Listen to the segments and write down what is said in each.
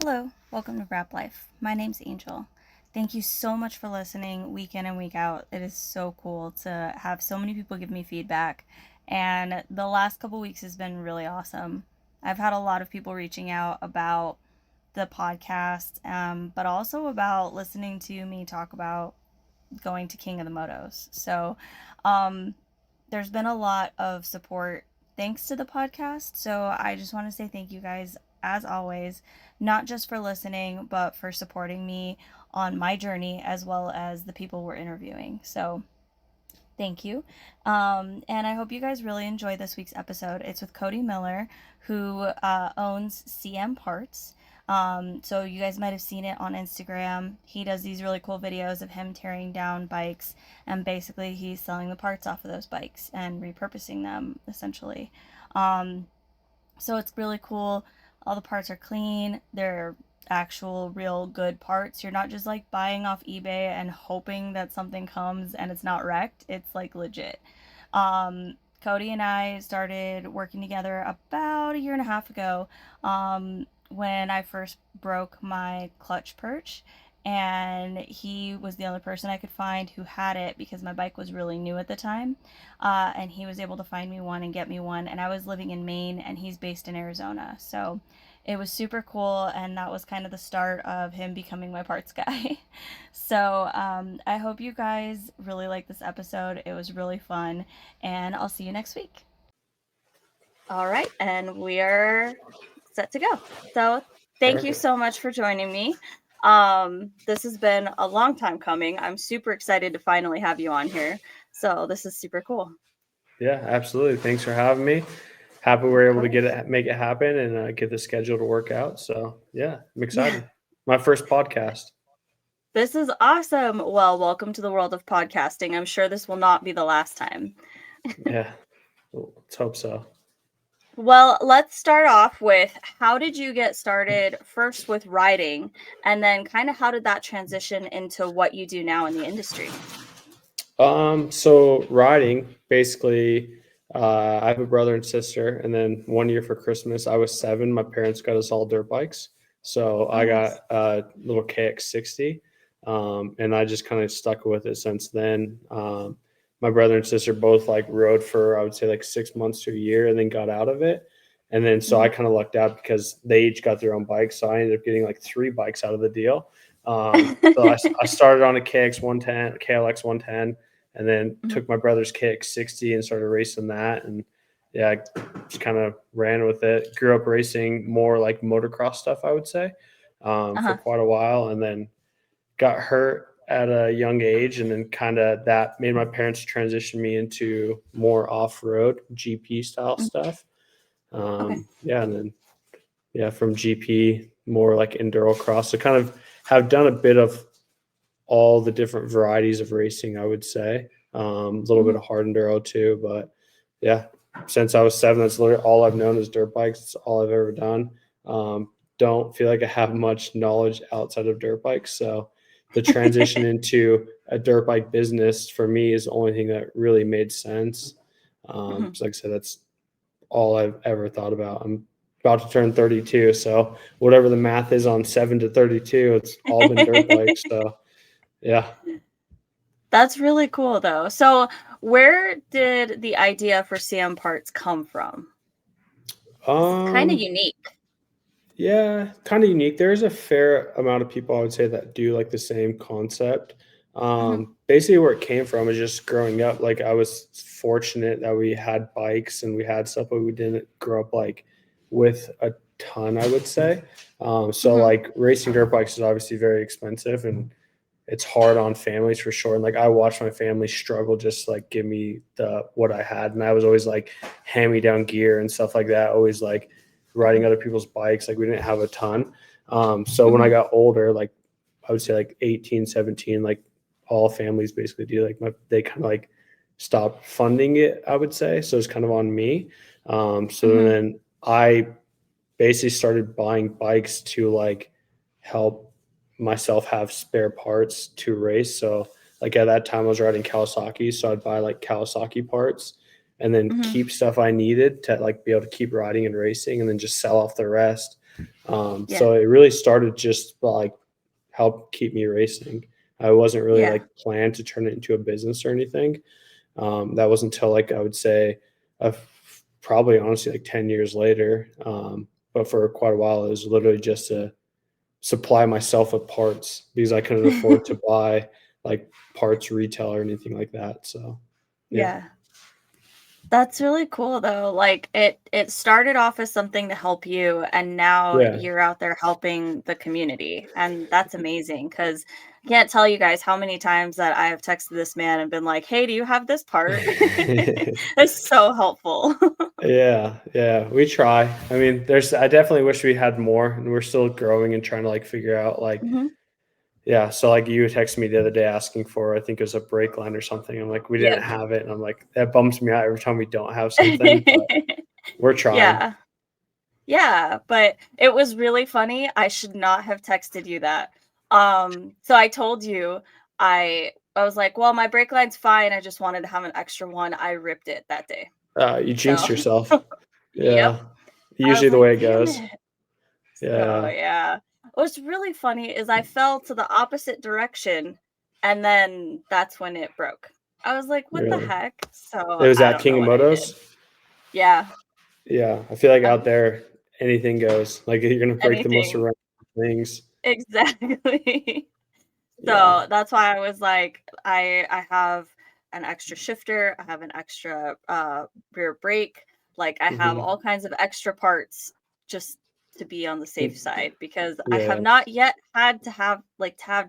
Hello, welcome to Rap Life. My name's Angel. Thank you so much for listening week in and week out. It is so cool to have so many people give me feedback, and the last couple weeks has been really awesome. I've had a lot of people reaching out about the podcast, but also about listening to me talk about going to King of the Motos. So, um, there's been a lot of support thanks to the podcast. So I just want to say thank you guys, as always, not just for listening, but for supporting me on my journey as well as the people we're interviewing. So thank you. And I hope you guys really enjoy this week's episode. It's with Cody Miller, who owns CM Parts. So you guys might have seen it on Instagram. He does these really cool videos of him tearing down bikes, and basically he's selling the parts off of those bikes and repurposing them, essentially. Um, so it's really cool. All the parts are clean. They're actual, real, good parts. You're not just like buying off eBay and hoping that something comes and it's not wrecked. It's like legit. Cody and I started working together about a year and a half ago, when I first broke my clutch perch. And he was the only person I could find who had it because my bike was really new at the time. And he was able to find me one and get me one. And I was living in Maine and he's based in Arizona. So it was super cool. And that was kind of the start of him becoming my parts guy. So I hope you guys really like this episode. It was really fun. And I'll see you next week. All right. And we are set to go. So thank you so much for joining me. This has been a long time coming. I'm super excited to finally have you on here. So this is super cool. Yeah, absolutely. Thanks for having me. Happy we were able to make it happen and get the schedule to work out. So yeah, I'm excited. Yeah. My first podcast. This is awesome. Well, welcome to the world of podcasting. I'm sure this will not be the last time. Yeah, let's hope so. Well, let's start off with, how did you get started first with riding, and then kind of how did that transition into what you do now in the industry? So riding, basically, I have a brother and sister, and then one year for Christmas, I was 7. My parents got us all dirt bikes. So I got a little KX60, and I just kind of stuck with it since then. My brother and sister both like rode for, I would say, like 6 months to a year and then got out of it. And then so I kind of lucked out because they each got their own bikes. So I ended up getting like 3 bikes out of the deal. So I started on a KX 110, KLX 110, and then took my brother's KX60 and started racing that. And yeah, I just kind of ran with it. Grew up racing more like motocross stuff, I would say, for quite a while, and then got hurt at a young age, and then kind of that made my parents transition me into more off-road GP style stuff. Yeah, and then from GP more like enduro cross. So kind of have done a bit of all the different varieties of racing, I would say. A little bit of hard enduro too, but yeah, since I was 7, that's literally all I've known is dirt bikes. It's all I've ever done. Don't feel like I have much knowledge outside of dirt bikes. So the transition into a dirt bike business for me is the only thing that really made sense. So like I said, that's all I've ever thought about. I'm about to turn 32. So whatever the math is on 7 to 32, it's all been dirt bikes. So yeah. That's really cool though. So where did the idea for CM Parts come from? It's kind of unique. Yeah, kind of unique. There's a fair amount of people I would say that do like the same concept. Basically where it came from is just growing up. Like I was fortunate that we had bikes and we had stuff, but we didn't grow up like with a ton, I would say. So like racing dirt bikes is obviously very expensive and it's hard on families for sure. And like I watched my family struggle just like give me what I had. And I was always like hand me down gear and stuff like that. Always like riding other people's bikes. Like we didn't have a ton. So when I got older, like I would say like 18, 17, like all families basically do, like they kind of like stopped funding it, I would say. So it's kind of on me. So then I basically started buying bikes to like help myself have spare parts to race. So like at that time I was riding Kawasaki, so I'd buy like Kawasaki parts and then keep stuff I needed to like be able to keep riding and racing and then just sell off the rest. Yeah. So it really started just like help keep me racing. I wasn't really Yeah. like planned to turn it into a business or anything. That was until like I would say probably honestly like 10 years later. But for quite a while, it was literally just to supply myself with parts because I couldn't afford to buy like parts retail or anything like that. So yeah, Yeah. That's really cool though. Like it started off as something to help you and now yeah. you're out there helping the community. And that's amazing cuz I can't tell you guys how many times that I have texted this man and been like, "Hey, do you have this part?" It's so helpful. Yeah, yeah, we try. I mean, I definitely wish we had more, and we're still growing and trying to like figure out like, Mhm. yeah. So like you texted me the other day asking for, I think it was a brake line or something. I'm like, we didn't Yep. have it, and I'm like, that bums me out every time we don't have something, but we're trying. Yeah. Yeah, but it was really funny. I should not have texted you that. So I told you I was like, "Well, my brake line's fine. I just wanted to have an extra one." I ripped it that day. You So, jinxed yourself. yep. Yeah, I usually was the like, way it "Damn goes. it." So, Yeah, yeah. What's really funny is I fell to the opposite direction and then that's when it broke. I was like, "What the really. heck?" It So, was I at don't know King of what I did. Motos. Yeah. Yeah, I feel like out Um, there anything goes. Like you're gonna break the most anything. random things. Exactly. Yeah. So that's why I was like, I have an extra shifter, I have an extra rear brake, like I have Hmm. all kinds of extra parts just to be on the safe side because I have Yeah. not yet had to have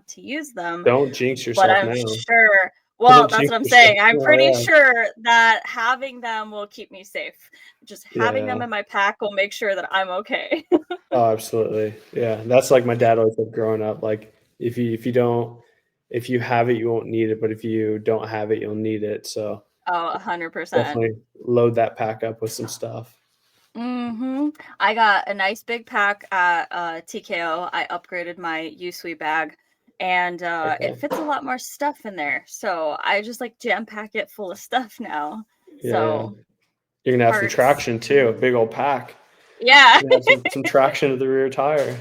to use them, Don't jinx but yourself I'm now. sure well, Don't that's what jinx I'm yourself. saying. I'm pretty Oh, sure that having them will keep me safe. Just yeah. having them Yeah. in my pack will make sure that I'm okay. Oh, absolutely. Yeah. That's like my dad always said growing up. Like if you have it, you won't need it, but if you don't have it, you'll need it. So Oh, 100%. definitely load that pack up with some stuff. Mhm. I got a nice big pack at, TKO. I upgraded my Usui bag, and, it Okay. fits a lot more stuff in there, so I just, like, jam pack it full of stuff now. Yeah, yeah. So, You're gonna have some parts. traction too, a big old pack. Yeah. You're gonna have some traction to the rear tire.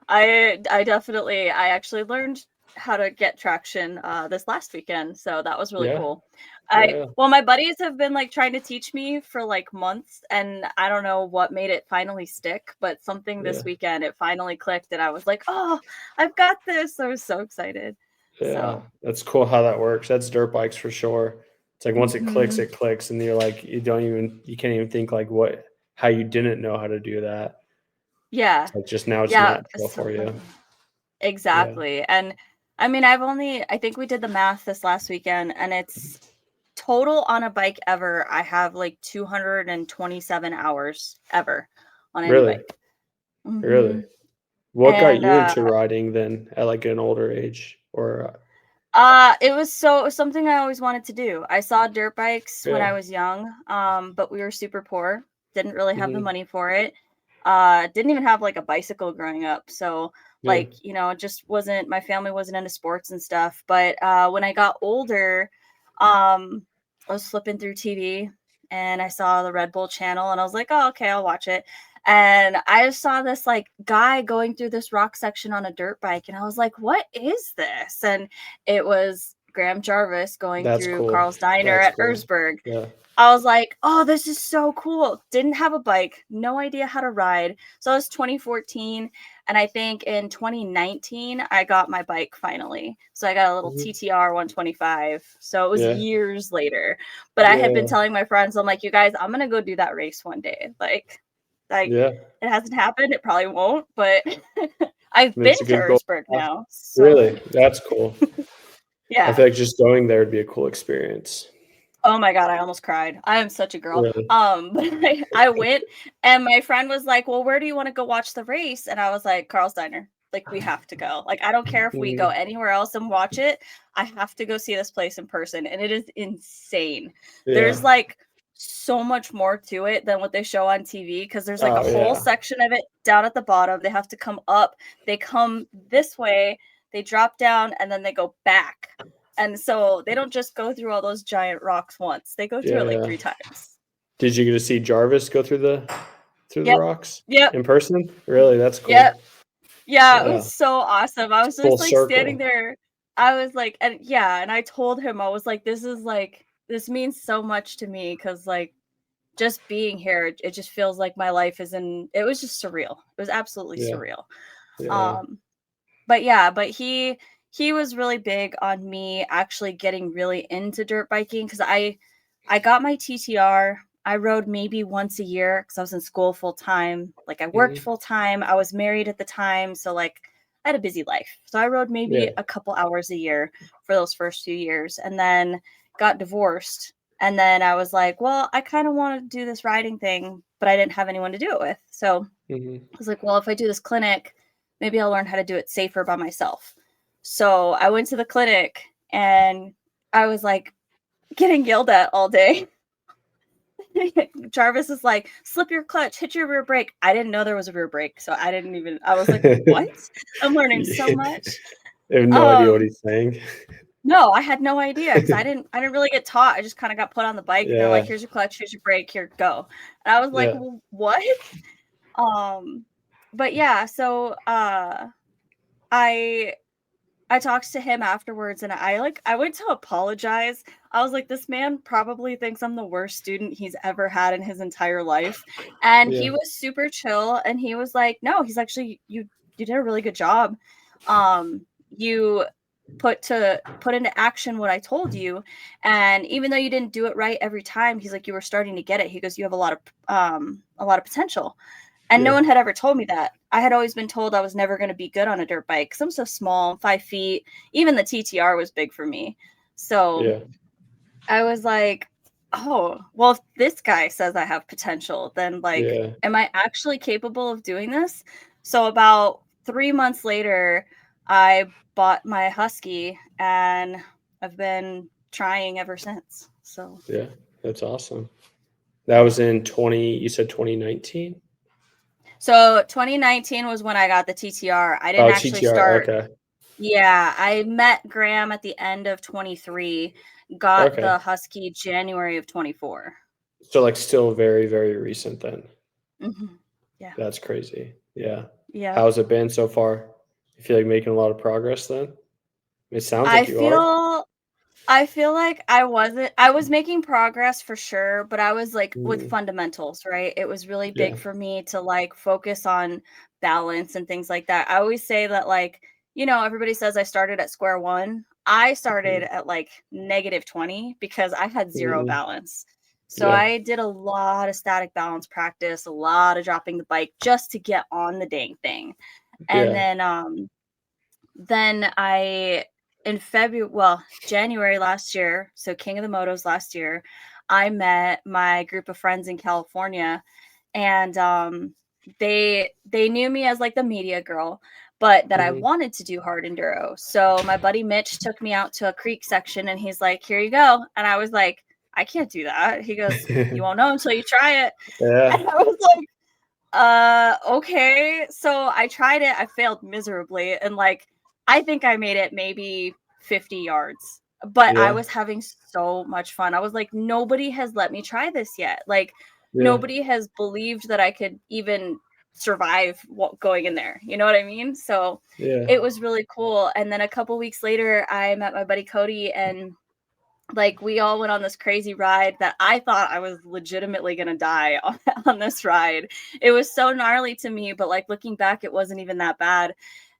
I definitely I actually learned how to get traction this last weekend, so that was really Yeah. cool. Yeah, I yeah. well, my buddies have been like trying to teach me for like months, and I don't know what made it finally stick, but something Yeah. this weekend it finally clicked, and I was like, "Oh, I've got this!" I was so excited. Yeah. So, That's cool how that works. That's dirt bikes for sure. It's like once mhm. it clicks, and you're like, you can't even think like how you didn't know how to do that. Yeah, It's like just now it's yeah, natural it's so for you. funny. Yeah. Exactly. And I mean, I think we did the math this last weekend and it's total on a bike ever. I have like 227 hours ever on any Really? bike. Really? Mhm. What got And you into riding then at like an older age or it was something I always wanted to do. I saw dirt bikes when yeah. I was young, but we were super poor. Didn't really have the Mhm. money for it. Didn't even have like a bicycle growing up. So Yeah. like, you know, it just wasn't my family wasn't into sports and stuff. But when I got older, I was flipping through TV and I saw the Red Bull channel and I was like, oh, okay, I'll watch it. And I just saw this like guy going through this rock section on a dirt bike, and I was like, what is this? And it was Graham Jarvis going That's through cool. Carl's Diner That's at cool. Erzberg. Yeah. I was like, "Oh, this is so cool." Didn't have a bike, no idea how to ride. So it was 2014, and I think in 2019 I got my bike finally. So I got a little Mhm. TTR 125. So it was Yeah. years later. But I had been Yeah. telling my friends, I'm like, "You guys, I'm gonna go do that race one day." Like Yeah. it hasn't happened. It probably won't, but I've been It's a to good goal. Erzberg now. So Really? That's cool. I yeah. feel like just going there would be a cool experience. Oh my god, I almost cried. I am such a girl. Really? But I went and my friend was like, "Well, where do you wanna go watch the race?" And I was like, "Carl's Diner. Like, we have to go. Like, I don't care if we go Mhm. anywhere else and watch it. I have to go see this place in person." And it is insane. Yeah. There's, like, so much more to it than what they show on TV because there's, like, a Oh, whole yeah. section of it down at the bottom. They have to come up. They come this way, they drop down, and then they go back. And so they don't just go through all those giant rocks once. They go through Yeah, it like yeah. 3 times. Did you get to see Jarvis go through the Yep. rocks Yep. in person? Really? That's Yep. cool. Yeah, it Yeah. was so awesome. I was Full just, like, standing circle. there. I was like and yeah, and I told him, I was like, "This is, like this means so much to me because like, just being here, it just feels like my life is in" it was just surreal. It was absolutely Yeah. surreal. Yeah. Um But yeah, but he was really big on me actually getting really into dirt biking because I got my TTR. I rode maybe once a year because I was in school full time. Like I worked Mhm. full time. I was married at the time, so like I had a busy life. So I rode maybe Yeah. a couple hours a year for those first few years, and then got divorced. And then I was like, well, I kind of want to do this riding thing, but I didn't have anyone to do it with. So Mhm. I was like, well, if I do this clinic, maybe I'll learn how to do it safer by myself. So I went to the clinic and I was like getting yelled at all day. Jarvis is like, slip your clutch, hit your rear brake. I didn't know there was a rear brake. So I didn't even, I was like, what? I'm learning so Yeah. much. I have no idea what Um, he's saying. no, I had no idea because I didn't really get taught. I just kind of got put on the bike and they're like, Yeah. here's your clutch, here's your brake, here, go. And I was like, Yeah. well, what? Um, but yeah, so I I talked to him afterwards and I went to apologize. I was like, this man probably thinks I'm the worst student he's ever had in his entire life. And he Yeah. was super chill and he was like, no, he's actually you did a really good job. You put into action what I told you. And even though you didn't do it right every time, he's like, you were starting to get it. He goes, you have a lot of potential. And no Yeah. one had ever told me that. I had always been told I was never going to be good on a dirt bike because I'm so small, 5 feet. Even the TTR was big for me. So Yeah. I was like, oh, well, if this guy says I have potential, then like, Yeah. am I actually capable of doing this? So about 3 months later, I bought my Husky and I've been trying ever since. So Yeah. That's awesome. That yeah. was in 20, you said 2019? So 2019 was when I got the TTR. I didn't Oh, actually TTR. start. Okay. Yeah, I met Graham at the end of 23, got Okay. the Husky January of 24. So like still very, very recent then. Mhm. Yeah. That's crazy. Yeah. Yeah. How's it been so far? You feel like making a lot of progress then? It sounds I like you are. feel I feel like I was making progress for sure, but I was like with Mm. fundamentals, right? It was really big Yeah. for me to like focus on balance and things like that. I always say that like, everybody says I started at square one. I started Mhm. at like -20 because I had zero Mhm. balance. So Yeah. I did a lot of static balance practice, a lot of dropping the bike just to get on the dang thing. And Yeah. then I in February, well, January last year, so King of the Motos last year, I met my group of friends in California and they knew me as like the media girl, but that I Mhm. wanted to do hard enduro. So my buddy Mitch took me out to a creek section and he's like, "Here you go." And I was like, "I can't do that." He goes, "You won't know until you try it." Yeah. And I was like, okay. So I tried it. I failed miserably. And like, I think I made it maybe 50 yards, but I Yeah. was having so much fun. I was like, nobody has let me try this yet. Like, Yeah. nobody has believed that I could even survive going in there. You know what I mean? So Yeah. it was really cool. And then a couple weeks later, I met my buddy Cody and like we all went on this crazy ride that I thought I was legitimately gonna die on this ride. It was so gnarly to me, but like looking back, it wasn't even that bad.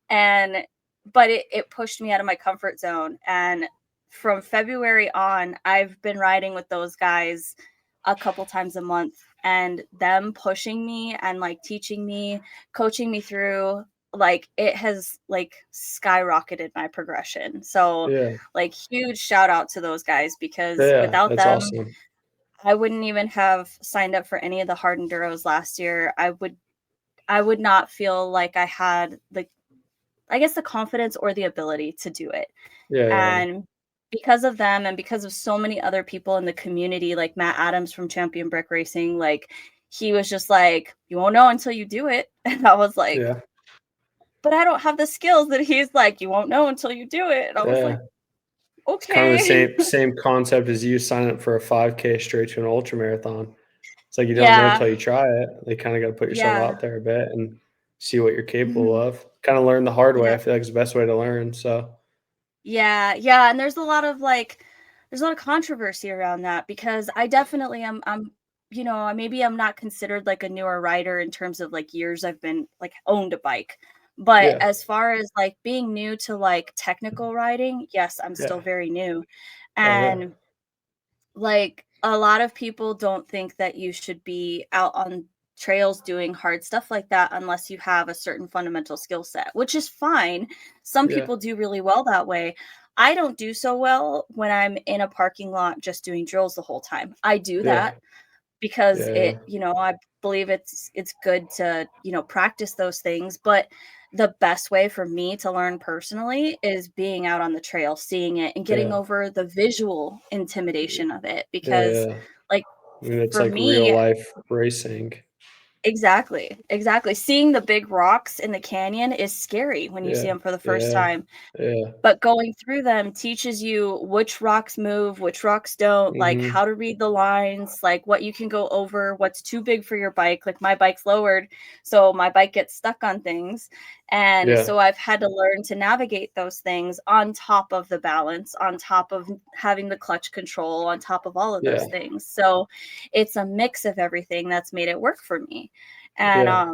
And but it pushed me out of my comfort zone. And from February on, I've been riding with those guys a couple times a month and them pushing me and like teaching me, coaching me through like it has like skyrocketed my progression. So Yeah. like huge shout out to those guys because Yeah. without That's them, awesome. I wouldn't even have signed up for any of the hard enduros last year. I would not feel like I had the confidence or the ability to do it. Yeah. Yeah. And because of them and because of so many other people in the community, like Matt Adams from Champion Brick Racing, like he was just like, you won't know until you do it. And I was like, Yeah. but I don't have the skills that he's like, you won't know until you do it. And I was Yeah. like, It's kind of the okay. same concept as you sign up for a 5K straight to an ultra marathon. It's like you don't know Yeah. until you try it. You kind of got to put yourself Yeah. out there a bit and see what you're capable Mhm. of. Kind of learn the hard way. Yeah. I feel like it's the best way to learn. So Yeah, yeah, and there's a lot of there's a lot of controversy around that because I definitely I'm maybe I'm not considered like a newer rider in terms of like years I've been like owned a bike. But yeah, as far as like being new to like technical riding, yes, I'm still yeah, very new. oh yeah, And like, a lot of people don't think that you should be out on trails doing hard stuff like that unless you have a certain fundamental skill set, which is fine. Some yeah, people do really well that way. I don't do so well when I'm in a parking lot just doing drills the whole time. I do yeah, that because yeah, it, I believe it's good to, practice those things, but the best way for me to learn personally is being out on the trail, seeing it and getting yeah, over the visual intimidation of it yeah, because yeah. like I mean, it's for like real me, life racing. exactly, exactly. Seeing the big rocks in the canyon is scary when you see Yeah, them for the first yeah, time. yeah. But going through them teaches you which rocks move, which rocks don't, like Mhm. how to read the lines, like what you can go over, what's too big for your bike. Like my bike's lowered, so my bike gets stuck on things. And Yeah, so I've had to learn to navigate those things on top of the balance, on top of having the clutch control, on top of all of those yeah, things. So it's a mix of everything that's made it work for me. And yeah,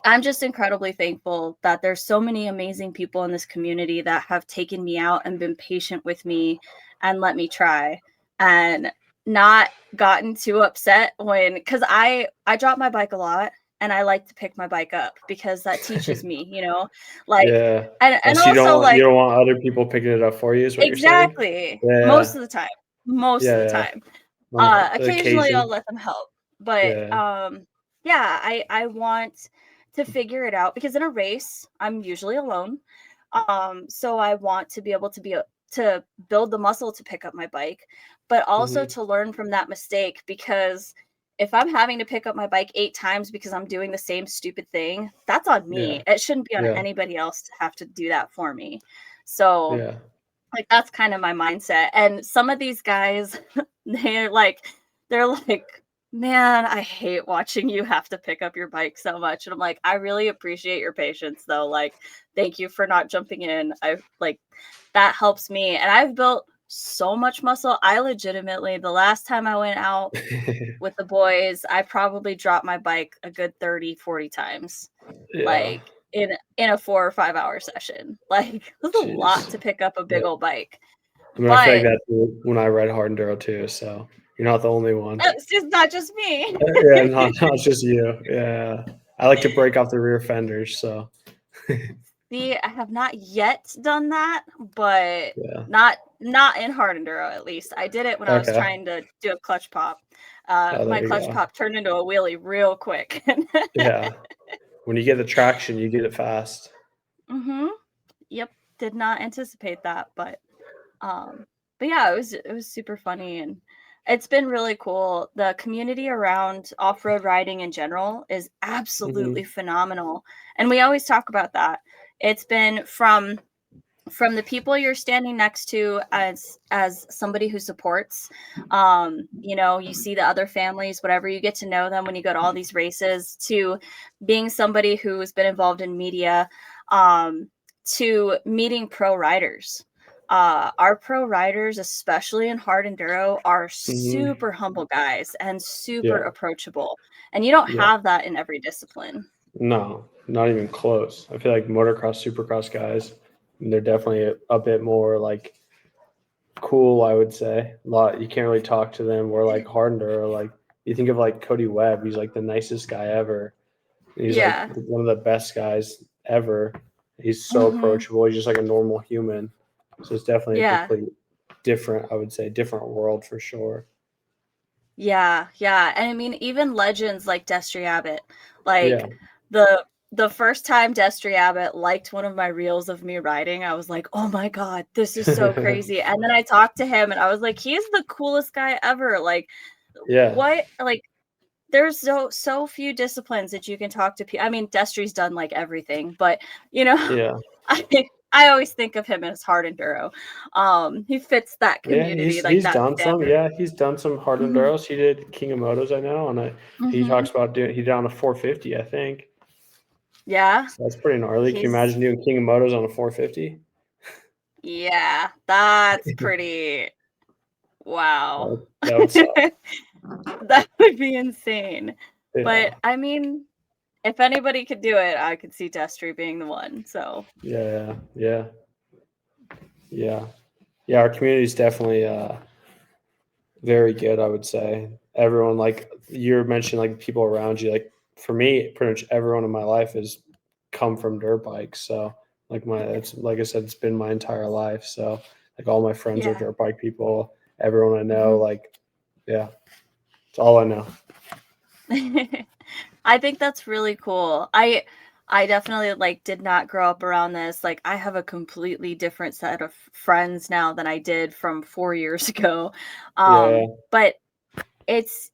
I'm just incredibly thankful that there's so many amazing people in this community that have taken me out and been patient with me and let me try and not gotten too upset when because I drop my bike a lot and I like to pick my bike up because that teaches me, like yeah. Oh, and so also you like don't want other people picking it up for you is what you're saying? exactly Yeah, most of the yeah, yeah. time. On the Occasionally I'll occasion. let them help, but, Yeah, yeah, I want to figure it out because in a race, I'm usually alone. So I want to be able to to build the muscle to pick up my bike, but also mhm. to learn from that mistake because if I'm having to pick up my bike 8 times because I'm doing the same stupid thing, that's on Yeah, me. It shouldn't be on yeah, anybody else to have to do that for me. So yeah. like, that's kind of my mindset, and some of these guys, they're like, "Man, I hate watching you have to pick up your bike so much," and I'm like, "I really appreciate your patience, though, like, thank you for not jumping in." That helps me, and I've built so much muscle. I legitimately the last time I went out with the boys, I probably dropped my bike a good 30, 40 times, Yeah. like, in a 4 or 5-hour session. Like, it was a lot Jeez. to pick up a Yeah. big old bike. I mean, I feel like But that too when I ride hard enduro too, so you're not the only one. it's just not just me. Yeah, not just you. Yeah. I like to break off the rear fenders, so See, I have not yet done that, but yeah. not in hard enduro, at least. I did it when I was Okay. trying to do a clutch pop. Oh, My there you clutch go. pop turned into a wheelie real quick. Yeah. When you get the traction, you get it fast. Mhm. Yep, did not anticipate that, um but yeah, it was super funny and it's been really cool. The community around off-road riding in general is absolutely Mhm. phenomenal. And we always talk about that. It's been from the people you're standing next to as somebody who supports, you see the other families, whatever, you get to know them when you go to all these races, to being somebody who's been involved in media, um to meeting pro riders. Our pro riders, especially in hard enduro, are Mhm. super humble guys and super Yeah. approachable, and you don't Yeah. have that in every discipline. No, not even close. I feel like motocross, supercross guys, they're definitely a bit more like cool, I would say. A lot you can't really talk to them. Where like hard enduro, like you think of like Cody Webb, he's like the nicest guy ever. He's like Yeah. one of the best guys ever. He's so Hmm. approachable. He's just like a normal human. So it's definitely a Yeah. complete different, I would say, different world for sure. Yeah, yeah, and I mean, even legends like Destry Abbott, Yeah. like, the first time Destry Abbott liked one of my reels of me riding, I was like, "Oh my god, this is so crazy," and then I talked to him, and I was like, "He's the coolest guy ever," like, Yeah. what like, there's so few disciplines that you can talk to people. I mean, Destry's done, like, everything, but, you know, Yeah. I always think of him as hard enduro. He fits that Yeah, community, like he's that done some. standard. Yeah, he's done some hard Hmm. enduros. He did King of Motos, I know, and he Hmm. talks about doing. He did on a 450, I think. Yeah, So that's pretty gnarly. Can you he's imagine doing King of Motos on a 450? yeah, that's pretty wow. That would suck. That would be insane. Yeah, But I mean, if anybody could do it, I could see Destry being the one. So yeah, yeah, yeah, yeah. Our community is definitely very good, I would say. Everyone, like you mentioned, like people around you, like for me, pretty much everyone in my life has come from dirt bikes. So it's like I said, it's been my entire life. So like all my friends are yeah. dirt bike people. Everyone I know, Hmm. like yeah, it's all I know. I think that's really cool. I definitely like did not grow up around this. Like I have a completely different set of friends now than I did from 4 years ago. Yeah. But it's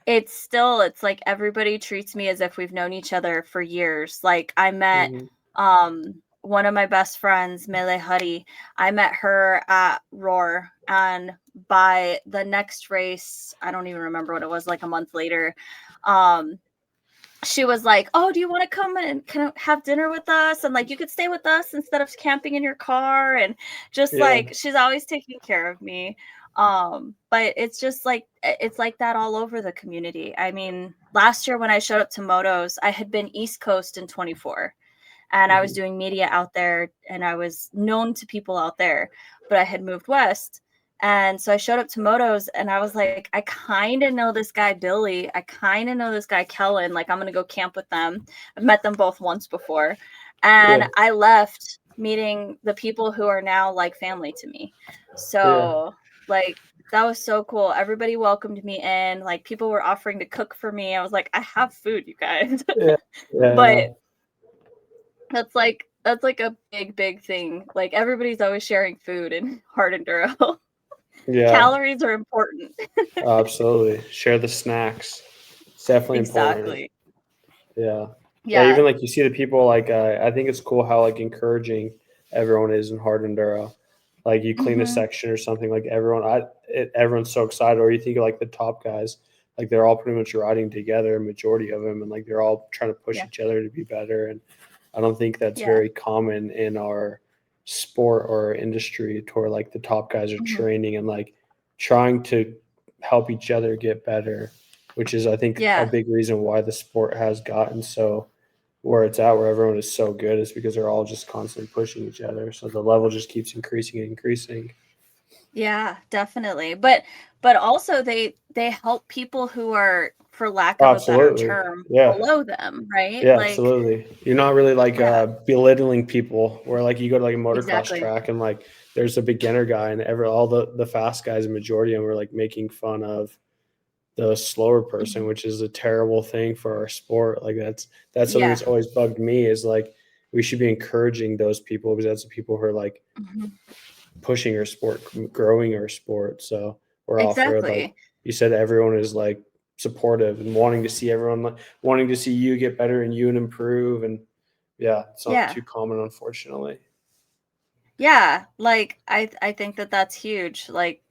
it's still it's like everybody treats me as if we've known each other for years. Like I met Hmm. one of my best friends, Mele Huddy. I met her at Roar, and by the next race, I don't even remember what it was, like a month later, um she was like, "Oh, do you want to come and kind of have dinner with us? And like, you could stay with us instead of camping in your car." And just Yeah. like, she's always taking care of me. But it's just like, it's like that all over the community. I mean, last year when I showed up to motos, I had been East Coast in 24, and I was Hmm. doing media out there, and I was known to people out there, but I had moved west. And so I showed up to motos, and I was like, I kind of know this guy Billy. I kind of know this guy Kellen. Like, I'm going to go camp with them. I've met them both once before. Yeah. And I left meeting the people who are now like family to me. Yeah. So, like, that was so cool. Everybody welcomed me in. Like, people were offering to cook for me. I was like, I have food, you guys. Yeah. Yeah. But that's like a big thing. Like everybody's always sharing food in hard enduro. Yeah. Calories are important. Absolutely. Share the snacks. It's definitely important. Exactly. Yeah. Yeah, Yeah. even like you see the people like I think it's cool how like encouraging everyone is in hard enduro. Like you clean a Hmm. section or something, like everyone's so excited. Or you think of like the top guys, like they're all pretty much riding together, majority of them, and like they're all trying to push Yeah. each other to be better. And I don't think that's Yeah. very common in our sport or industry, to where like the top guys are Hmm. training and like trying to help each other get better, which is I think a Yeah. big reason why the sport has gotten so where it's at, where everyone is so good, is because they're all just constantly pushing each other. So the level just keeps increasing and increasing. Yeah, definitely. But also they help people who are, for lack of a better Absolutely. term, Yeah. below them, right? Yeah, Like, absolutely. You're not really like yeah, belittling people, where like you go to like a motocross exactly. track and like there's a beginner guy, and all the fast guys, the majority of them are like making fun of the slower person, Hmm. which is a terrible thing for our sport. Like that's something Yeah. that's always bugged me, is like we should be encouraging those people, because that's the people who are like Hmm. pushing our sport, growing our sport. So we're all for it. Like Exactly. you said, everyone is like supportive and wanting to see everyone, like wanting to see you get better and you and improve. And yeah, it's not Yeah. too common, unfortunately. Yeah, like I think that that's huge. Like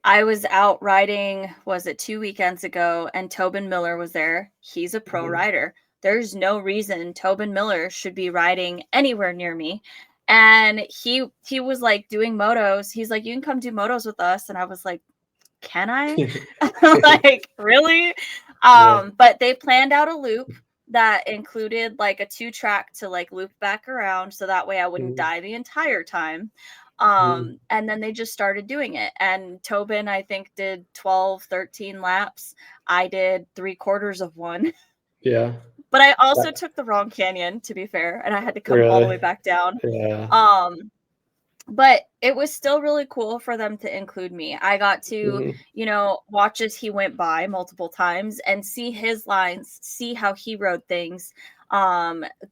I was out riding, was it 2 weekends ago, and Tobin Miller was there. He's a pro Mhm. rider. There's no reason Tobin Miller should be riding anywhere near me. And he was like doing motos. He's like, "You can come do motos with us." And I was like, "Can I?" Like, really? Yeah. But they planned out a loop that included like a 2 track to like loop back around, so that way I wouldn't Mhm. die the entire time. Mhm. And then they just started doing it. And Tobin, I think, did 12, 13 laps. I did 3/4 of one. Yeah. But I also That- took the wrong canyon, to be fair, and I had to come all the way really. back down. Yeah. Um, but it was still really cool for them to include me. I got to, Hmm. watch as he went by multiple times and see his lines, see how he rode things.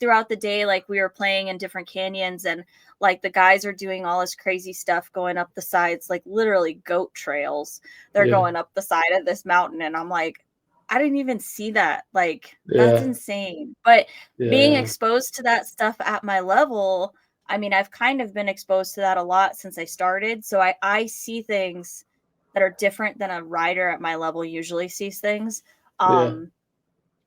Throughout the day, like we were playing in different canyons, and like the guys are doing all this crazy stuff going up the sides, like literally goat trails. They're Yeah. going up the side of this mountain, and I'm like, I didn't even see that. Like, that's Yeah. insane. But being Yeah. exposed to that stuff at my level, I mean, I've kind of been exposed to that a lot since I started. So I see things that are different than a rider at my level usually sees things. Yeah. Um,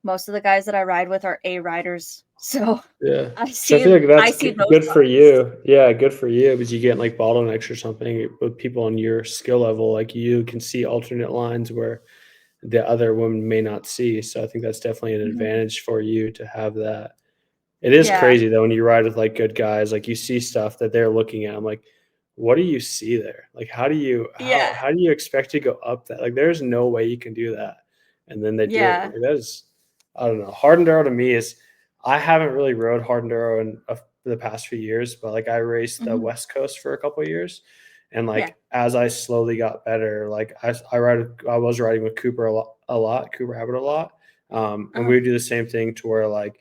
Most of the guys that I ride with are A riders. So Yeah. I So I see feel like I that's see those good for signs. you. Yeah, good for you because you get like bottlenecks or something with people on your skill level. Like you can see alternate lines where the other women may not see. So I think that's definitely an Mhm. advantage for you to have that. It is Yeah. crazy though when you ride with like good guys, like you see stuff that they're looking at. I'm like, what do you see there? Like Yeah. how do you expect to go up that? Like there's no way you can do that. And then they do it. Yeah. Like that is I don't know. Hard enduro to me is I haven't really rode hard enduro in the past few years, but like I raced the Mhm. West Coast for a couple of years. And Yeah. like as I slowly got better, like I was riding with Cooper a lot, Cooper Abbott a lot. And we Uh-huh. would do the same thing to where like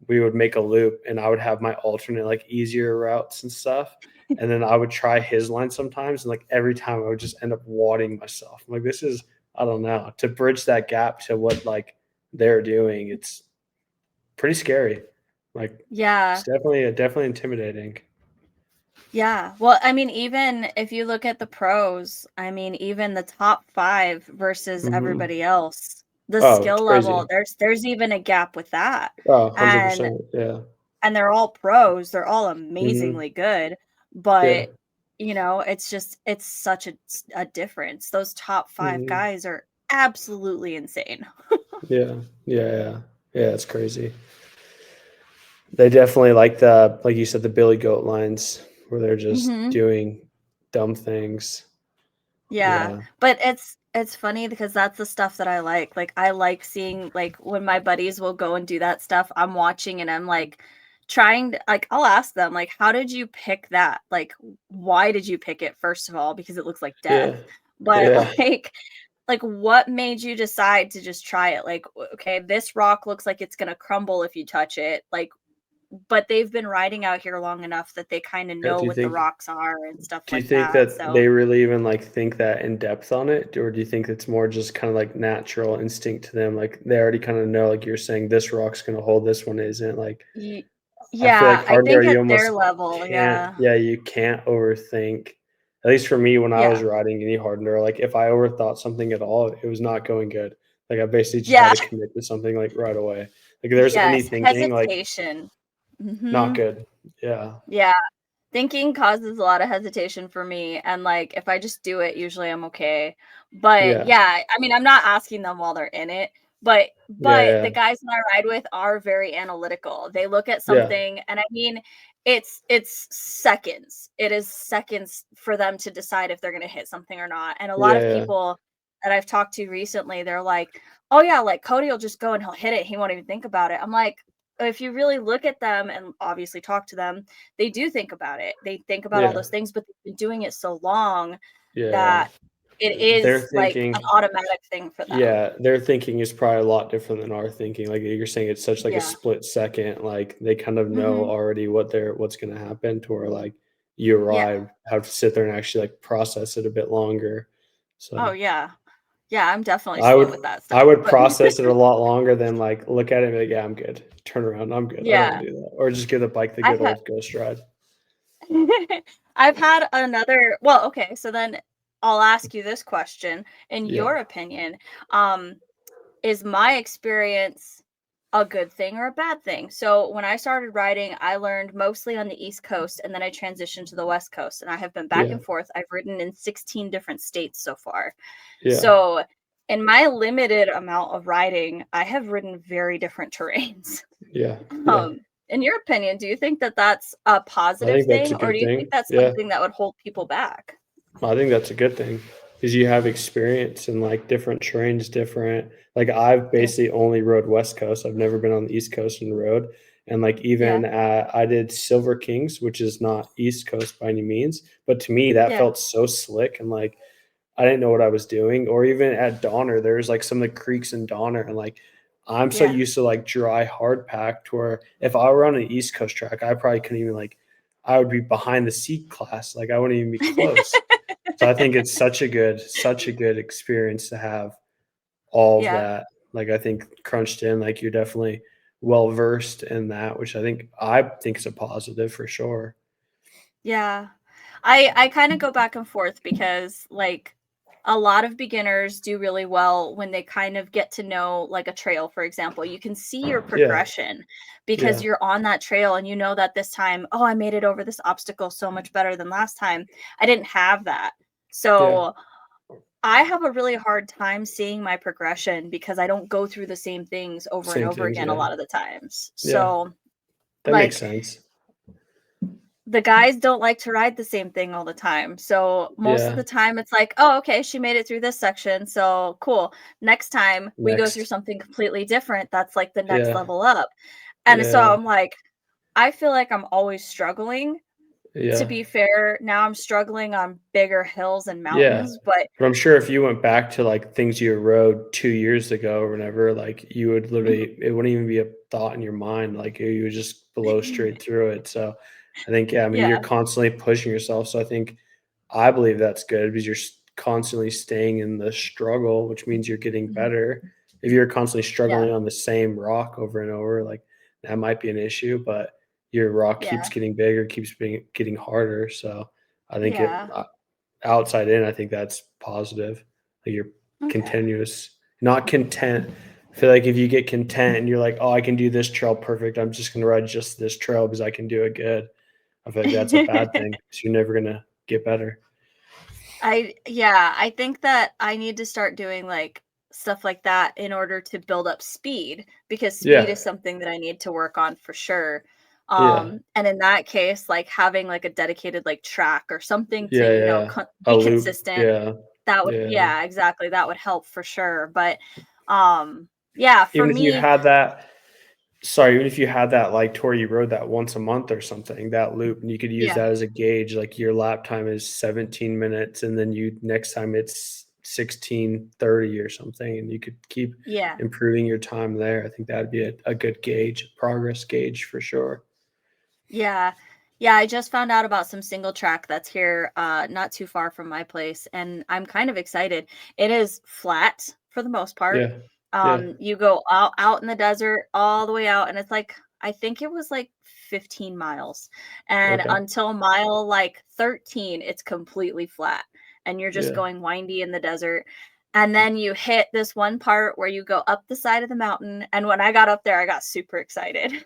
we would make a loop and I would have my alternate like easier routes and stuff. And then I would try his line sometimes. And like every time I would just end up wadding myself. I'm like, this is, I don't know, to bridge that gap to what like they're doing. It's pretty scary. Like it's Yeah. definitely intimidating. Yeah. Well, I mean, even if you look at the pros, I mean, even the top 5 versus Hmm. everybody else, the Oh, it's skill level, crazy. there's even a gap with that. Oh, And 100%. Yeah. they're all pros, they're all Hmm. amazingly good, Yeah. but, it's just it's such a difference. Those top 5 Hmm. guys are absolutely insane. Yeah. Yeah. Yeah. Yeah. It's crazy. They definitely like like you said, the Billy Goat lines where they're just Mhm. doing dumb things. Yeah, Yeah. but it's funny because that's the stuff that I like. Like, I like seeing, like, when my buddies will go and do that stuff, I'm watching and I'm, like, trying to like, I'll ask them, like, "How did you pick that? Like, why did you pick it, first of all? Because it looks like death. Yeah. But, Yeah. what made you decide to just try it? Like, okay, this rock looks like it's gonna crumble if you touch it." Like, but they've been riding out here long enough that they kinda Yeah, know what the rocks are and stuff do you like think that, that so they really even, like, think that in depth on it? Or do you think it's more just kinda, like, natural instinct to them? Like, they already kinda know, like you're saying, "This rock's gonna hold, this one isn't." Like, Ye I feel like yeah, I hard think there, at you their almost level, can't yeah. yeah, you can't overthink. At least for me, when I was Yeah. riding any hard enduro, like, if I overthought something at all, it was not going good. Like, I basically just had Yeah. to commit to something, like, right away. Like, if there's any Yes, thinking, like, hesitation. not Mhm. good. Yeah. Yeah. Thinking causes a lot of hesitation for me, and, like, if I just do it, usually I'm okay. But, Yeah. yeah, I mean, I'm not asking them while they're in it, Yeah, but yeah. the guys that I ride with are very analytical. They look at Yeah. something and I mean, it's seconds. It is seconds for them to decide if they're gonna hit something or not, and a lot Yeah, of yeah. people that I've talked to recently, they're like, "Oh, yeah, like, Cody will just go and he'll hit it, he won't even think about it." I'm like, if you really look at them and obviously talk to them, they do think about it. They think about all Yeah. those things, but they've been doing it so long Yeah. that it They're is like an thinking automatic thing for them. yeah, their thinking is probably a lot different than our thinking. Like you're saying, it's such like a Yeah. split second. Like they kind of know Mhm. already what's going to happen. To where like you Yeah. arrive, have to sit there and actually like process it a bit longer. Oh, So yeah. Yeah, I'm definitely I slow would with that I stuff, would but process it a lot longer than like look at it and be like, yeah, I'm good. Turn around, I'm good. I don't want yeah, to do that, or just give the bike the I've good had old ghost ride. I've had another well, okay, so then I'll ask you this question. In Yeah, your opinion, um, is my experience a good thing or a bad thing? So when I started riding, I learned mostly on the East Coast and then I transitioned to the West Coast and I have been back yeah, and forth. I've ridden in 16 different states so far. yeah, So in my limited amount of riding, I have ridden very different terrains. yeah, yeah. Um, in your opinion, do you think that that's a I positive think that's thing a or good do you think thing. that's Yeah. something that would hold people back? I think that's a good thing because you have experience in like different terrains, different. Like I've Yeah. basically only rode West Coast. I've never been on the East Coast and rode. And like Yeah. even I did Silver Kings, which is not East Coast by any means, but to me that Yeah. felt so slick and like I didn't know what I was doing. Or even at Donner, there's like some of the creeks in Donner, and like I'm so Yeah. used to like dry hard packed where if I were on an East Coast track, I probably couldn't even like I would be behind the seat class. Like I wouldn't even be close. So I think it's such a good experience to have all of Yeah. that. Like I think crunched in, like you're definitely well versed in that, which I think is a positive for sure. Yeah. I kind of go back and forth because like a lot of beginners do really well when they kind of get to know like a trail, for example. You can see your Yeah, progression because yeah, you're on that trail and you know that this time, oh, I made it over this obstacle so much better than last time. I didn't have that. yeah. So I have a really hard time seeing my progression because I don't go through the same things over and Same over things. again a Yeah, lot of the times. yeah. So That makes like sense. the guys don't like to ride the same thing all the time. So most of Yeah. the time it's like, "Oh, okay, she made it through this section. So cool. Next time we go through Next. something completely different that's like the next Yeah, level up." And so yeah, I'm like, I feel like I'm always struggling. To yeah. be fair, now I'm struggling on bigger hills and Yeah. mountains, but But I'm sure if you went back to, like, things you rode 2 years ago or whatever, like, you would Mhm. literally it wouldn't even be a thought in your mind, like, you would just blow straight through it, so, I think, yeah, I mean, you're Yeah. constantly pushing yourself, so I believe that's good because you're constantly staying in the struggle, which means you're getting Mhm. better. If you're constantly Yeah. struggling on the same rock over and over, like, that might be an issue, but your rock keeps Yeah. getting bigger, keeps getting harder, so I think it Yeah. outside in, I think that's positive. Like you're Okay. continuous, not content. I feel like if you get content and you're like, oh, I can do this trail perfect, I'm just gonna ride just this trail because I can do it good. I feel like that's a bad thing. So you're never gonna get better. I think that I need to start doing like stuff like that in order to build up speed because speed Yeah, is something that I need to work on for sure. yeah, And in that case, like having like a dedicated like track or something to, yeah, yeah. A be loop. consistent, Yeah, that would yeah. yeah, exactly. That would help for sure. But yeah, for Even if you me, had that Sorry, even if you had that, like, to where you rode that once a month or something, that loop, and you could use yeah, that as a gauge, like, your lap time is 17 minutes, and then you next time it's 16:30 or something, and you could keep yeah. improving your time there. I think that'd be a good gauge, progress gauge for sure. Yeah. Yeah, I just found out about some single track that's here, not too far from my place, and I'm kind of excited. It is flat for the most part. Yeah. Yeah. You go out in the desert all the way out, and it's like I think it was like 15 miles. And Okay. until mile like 13, it's completely flat, and you're just Yeah. going windy in the desert. And then you hit this one part where you go up the side of the mountain, and when I got up there, I got super excited.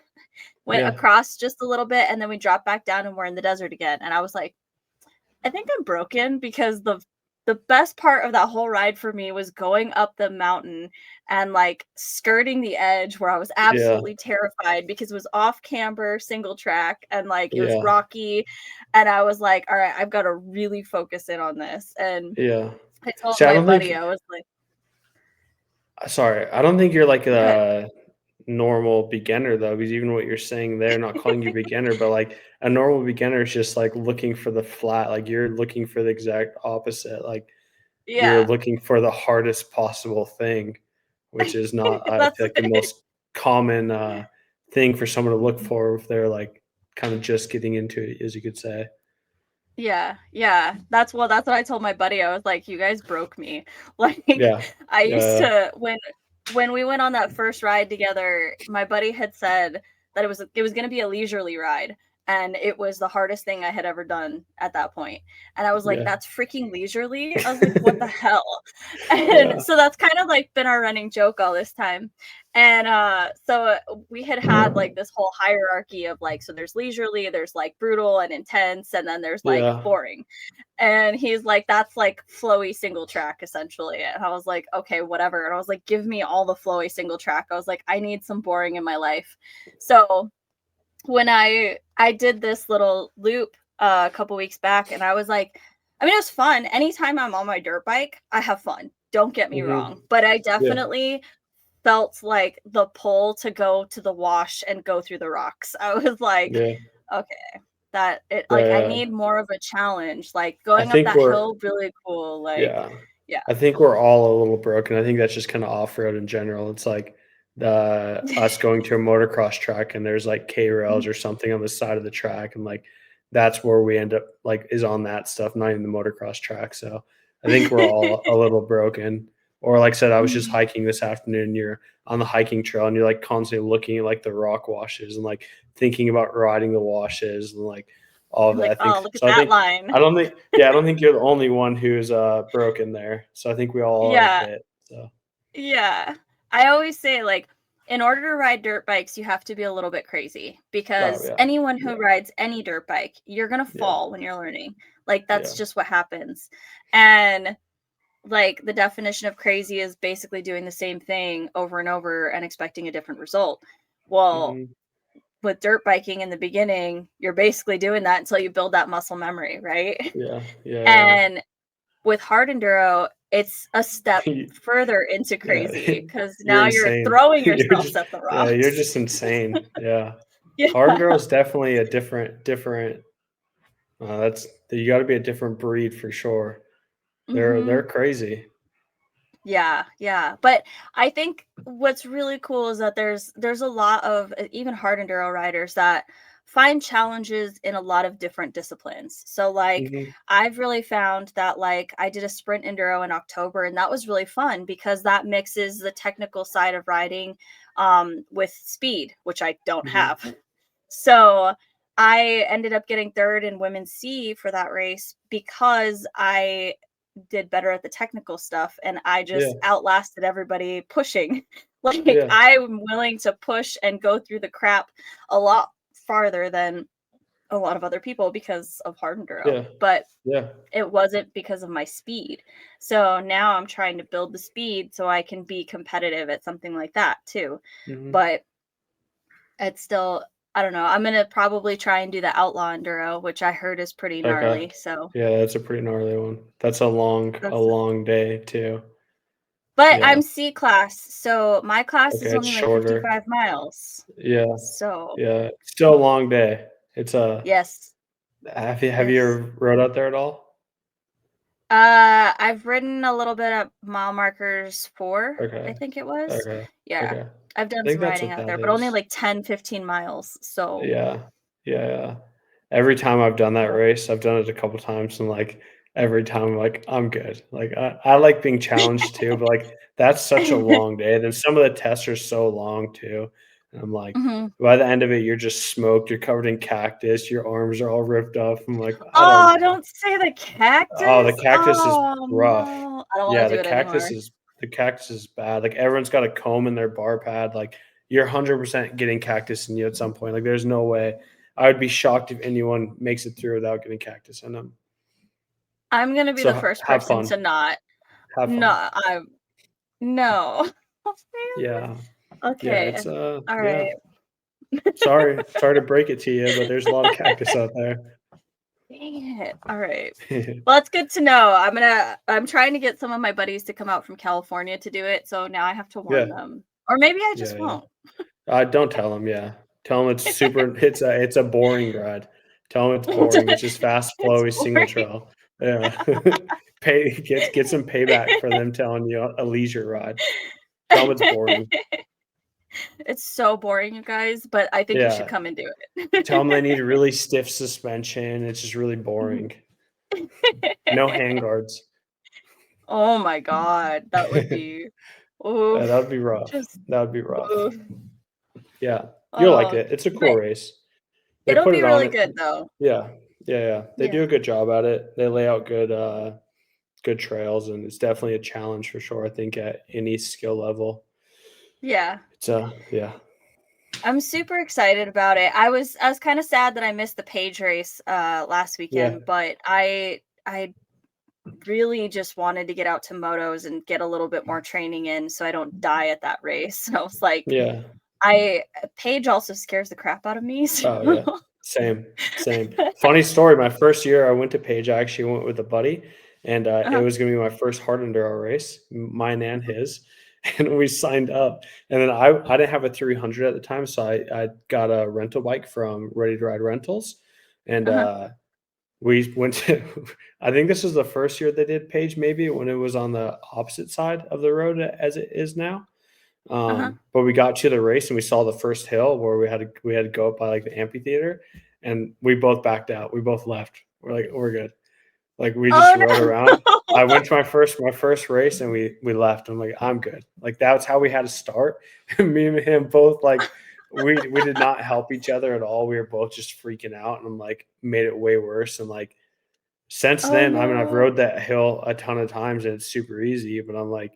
Went Yeah. across just a little bit, and then we dropped back down and we're in the desert again, and I was like, "I think I'm broken," because the best part of that whole ride for me was going up the mountain and, like, skirting the edge where I was Yeah. absolutely terrified because it was off camber, single track, and, like, it was Yeah. rocky, and I was like, "Alright, I've gotta really focus in on this," and Yeah. I told See, I my don't think buddy, I was like sorry, I don't think you're like go ahead. a normal beginner though, because even what you're saying there, not calling you beginner, but like a normal beginner is just like looking for the flat, like you're looking for the exact opposite. Like you're Yeah. looking for the hardest possible thing, which is not, I That's feel like the most common thing for someone to look for if they're like kind of just getting into it, as you could say. Yeah, yeah. That's what I told my buddy. I was like, "You guys broke me." Like, Yeah. I used Yeah. to when we went on that first ride together, my buddy had said that it was gonna be a leisurely ride, and it was the hardest thing I had ever done at that point. And I was like, Yeah. "That's freaking leisurely?" I was like, "What the hell?" And Yeah. so that's kind of like been our running joke all this time. And so we had like this whole hierarchy of like, so there's leisurely, there's like brutal and intense, and then there's like Yeah. boring. And he's like, that's like flowy single track essentially. And I was like, okay, whatever. And I was like, give me all the flowy single track. I was like, I need some boring in my life. So when I did this little loop a couple weeks back, and I was like, I mean, it was fun. Anytime I'm on my dirt bike, I have fun. Don't get me Hmm. wrong. But I Yeah. definitely felt like the pull to go to the wash and go through the rocks. I was like, Yeah. okay, that it Yeah. like I Yeah. need more of a challenge. Like I going up think that we're hill, really cool. Like, Yeah. yeah. I think we're all a little broken. I think that's just kinda off-road in general. It's like the us going to a motocross track and there's like K-rails Mhm. or something on the side of the track, and like that's where we end up like is on that stuff, not even the motocross track. So I think we're all a little broken. Or like I said, I was just Mhm. hiking this afternoon. You're on the hiking trail and you're like constantly looking at like the rock washes and like thinking about riding the washes and like all of I'm that. I like, think oh, look at so. that line. I don't think you're the only one who's broken there. So I think we all are a Yeah, bit. So yeah. I always say, like, in order to ride dirt bikes, you have to be a little bit crazy oh because yeah, anyone who yeah, rides any dirt bike, you're gonna yeah, fall when you're learning. Like, that's yeah. just what happens. And like the definition of crazy is basically doing the same thing over and over and expecting a different result. Well, Hmm. with dirt biking in the beginning, you're basically doing that until you build that muscle memory, right? Yeah, yeah, And with hard enduro, it's a step yeah. further into Yeah, crazy because you're now you're insane. throwing You're yourself just at the yeah, you're rocks. just insane. Yeah. Yeah. Hard girl is definitely a different that's you gotta be a different breed for sure. They're Hmm. crazy. Yeah, yeah. But I think what's really cool is that there's a lot of even hard enduro riders that find challenges in a lot of different disciplines. So like Mhm. I've really found that like I did a sprint enduro in October and that was really fun because that mixes the technical side of riding with speed, which I don't Mhm. have. So I ended up getting third in women's C for that race because I did better at the technical stuff and I Yeah, just outlasted everybody pushing. Like yeah, I'm willing to push and go through the crap a lot farther than a lot of other people because of hard enduro. yeah, But yeah. it wasn't because of my speed. So now I'm trying to build the speed so I can be competitive at something like that too. Mhm. But it's still, I don't know. I'm gonna probably try and do the outlaw enduro, which I heard is pretty Okay. gnarly. So Yeah, that's a pretty gnarly one. That's a that's long day too. but Yeah. I'm C class, so my class is Okay, it's only like shorter. 55 miles. Yeah, So, yeah. Still a long day. It's a yes, have you yes. ever rode out there at all? I've ridden a little bit at mile markers 4, I Okay. think it was. Okay. Yeah. Okay. I've I done think some that's riding what out that there, but only is. like 10, 15 miles. So, Yeah. Yeah, yeah. Every time I've done that yeah. race, I've done it a couple times and, like, every time I'm like, "I'm good." Like, I like being challenged too, but, like, that's such a long day, then some of the tests are so long too, and I'm like, Mhm. by the end of it, you're just smoked, you're covered in cactus, your arms are all ripped off. I'm like, "I don't Oh, know." don't say the Oh, the cactus. cactus is Oh, rough. no. I don't wanna Yeah, do it anymore. the cactus is bad, like, everyone's got a comb in their bar pad, like, you're 100% getting cactus in you at some point, like, there's no way. I would be shocked if anyone makes it through without getting cactus in them. I'm gonna be So, the first have person to fun, not. have No, fun. I'm no. Oh, Yeah, man. yeah, Okay. yeah. Alright. Sorry to break it to you, but there's a lot of cactus out there. Dang it. Alright. Well, it's good to know. I'm trying to get some of my buddies to come out from California to do it, so now I have to warn Yeah, them. Or maybe I yeah, just yeah. won't. Don't tell them. Yeah. Tell them it's a boring ride. Tell them it's boring. It's just fast, It's flowy single boring. trail. Yeah. Get some payback for them telling you a leisure ride. Tell them it's boring. It's so boring, you guys, but I think you should Yeah. come and do Tell them they it. need really stiff suspension. It's just really Mhm. boring. No handguards. Oh my god, that would be That would oof. be rough. Just That would be rough. oof. Yeah. You'll like Oh, it. It's a cool but race. They it'll put be it on really it. good though. Yeah. Yeah, yeah. They Yeah. do a good job at it. They lay out good trails, and it's definitely a challenge for sure, I think, at any skill level. Yeah. It's, yeah. I'm super excited about it. I was kind of sad that I missed the page race last Yeah. weekend, but I really just wanted to get out to motos and get a little bit more training in so I don't die at that race. And I was like, Yeah. I Paige also scares the crap out of me. So Oh, yeah. Same, same. Funny story, my first year I went to Page, I actually went with a buddy, and, it uh-huh, was gonna be my first hard enduro race, mine and his, and we signed up, and then I didn't have a 300 at the time, so I got a rental bike from Ready to Ride Rentals, and, uh-huh, we went to I think this was the first year they did Page maybe when it was on the opposite side of the road as it is now. uh-huh. But we got to the race and we saw the first hill where we had to go up by like the amphitheater, and we both backed out. We both left. We're like, we're good. Like we just rode Oh around. no. I went to my first race and we left. I'm like, I'm good. Like that's how we had to start. Me and him both like we did not help each other at all. We were both just freaking out, and I'm like made it way worse. And like since Oh then, I mean, I've no. rode that hill a ton of times and it's super easy, but I'm like,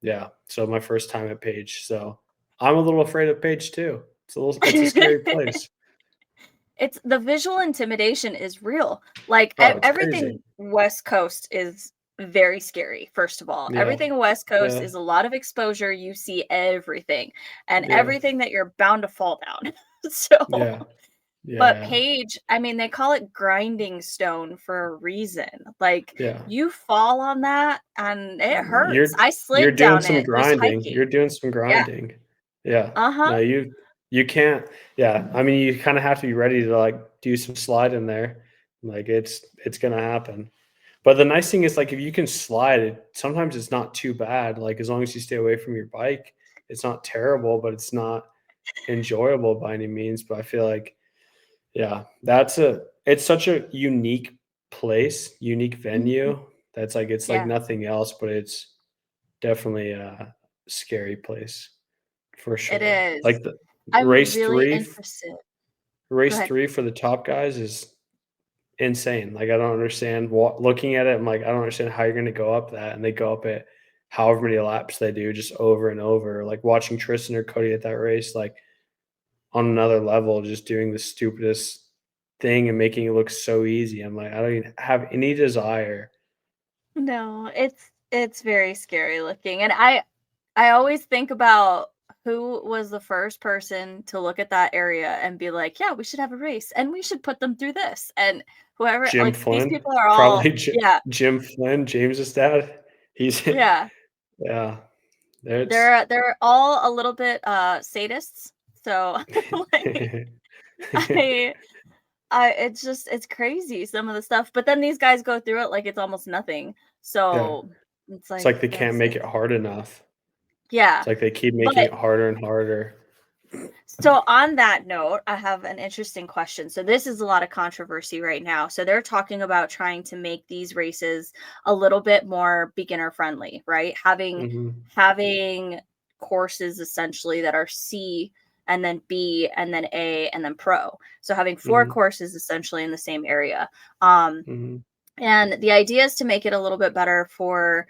yeah. So my first time at Page. So I'm a little afraid of Page too. It's a scary place. It's the visual intimidation is real. Like Oh, it's crazy. everything West Coast is very scary, first of all. Yeah. Everything West Coast Yeah. is a lot of exposure. You see everything and Yeah. everything that you're bound to fall down. So, Yeah. but Yeah. Paige, I mean, they call it grinding stone for a reason. Like Yeah. you fall on that and it hurts. You're I you're slid doing down some it just grinding. hiking. You're doing some Yeah. grinding. Yeah. Uh-huh. No, you can't. Yeah. I mean, you kind of have to be ready to like do some slide in there. Like it's gonna happen. But the nice thing is like if you can slide it, sometimes it's not too bad. Like as long as you stay away from your bike, it's not terrible, but it's not enjoyable by any means. But I feel like, yeah, it's such a unique place, unique Mhm. venue that's like it's like Yeah, nothing else, but it's definitely a scary place for it sure. is. Like the I'm race really 3 interested. Go race ahead. 3 for the top guys is insane. Like, I don't understand what looking at it, I'm like, I don't understand how you're gonna go up that, and they go up it however many laps they do just over and over. Like, watching Tristan or Cody at that race, like, on another level, just doing the stupidest thing and making it look so easy. I'm like, I don't even have any desire. No, it's very scary looking, and I always think about who was the first person to look at that area and be like, "Yeah, we should have a race, and we should put them through this," and whoever Jim like, these Flynn, people are all probably yeah, Jim Flynn, James's dad. He's yeah. yeah, there's They're all a little bit, sadists, so, like, I it's just it's crazy some of the stuff, but then these guys go through it like it's almost nothing, yeah. so it's It's like, like they can't make it it's hard enough. yeah, It's like they keep making but it harder and harder. so on that note, I have an interesting question. So this is a lot of controversy right now. So they're talking about trying to make these races a little bit more beginner friendly, right? Mhm, Having courses essentially that are C and then B and then A and then pro. So having four mhm, courses essentially in the same area. Um, mhm, and the idea is to make it a little bit better for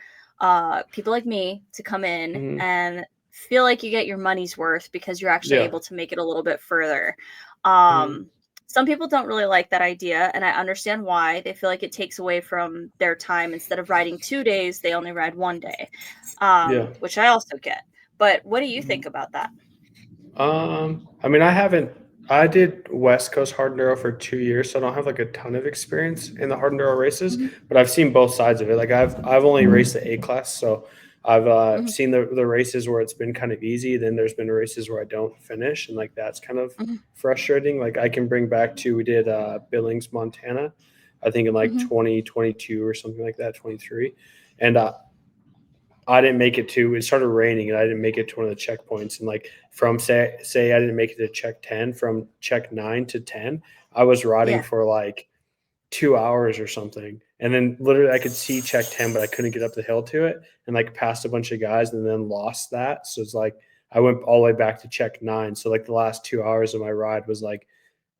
people like me to come in mhm. and feel like you get your money's worth because you're actually Yeah. able to make it a little bit further. Mhm, Some people don't really like that idea, and I understand why. They feel like it takes away from their time. Instead of riding 2 days, they only ride 1 day, yeah. which I also get. But what do you Mhm. think about that? I mean, I did West Coast hard enduro for 2 years, so I don't have, like, a ton of experience in the hard enduro races, Mhm, but I've seen both sides of it. Like, I've only raced the A class, so I've, mhm, seen the races where it's been kind of easy, then there's been races where I don't finish, and, like, that's kind of mhm, frustrating. Like, I can bring back to we did, Billings, Montana, I think in, like, mhm, 2022 or something like that, 23, and, I didn't make it to it started raining and I didn't make it to one of the checkpoints. And like from say I didn't make it to check 10, from check 9 to 10, I was riding yeah. for like 2 hours or something. And then literally I could see check 10, but I couldn't get up the hill to it and like passed a bunch of guys and then lost that. So it's like I went all the way back to check 9. So like the last 2 hours of my ride was like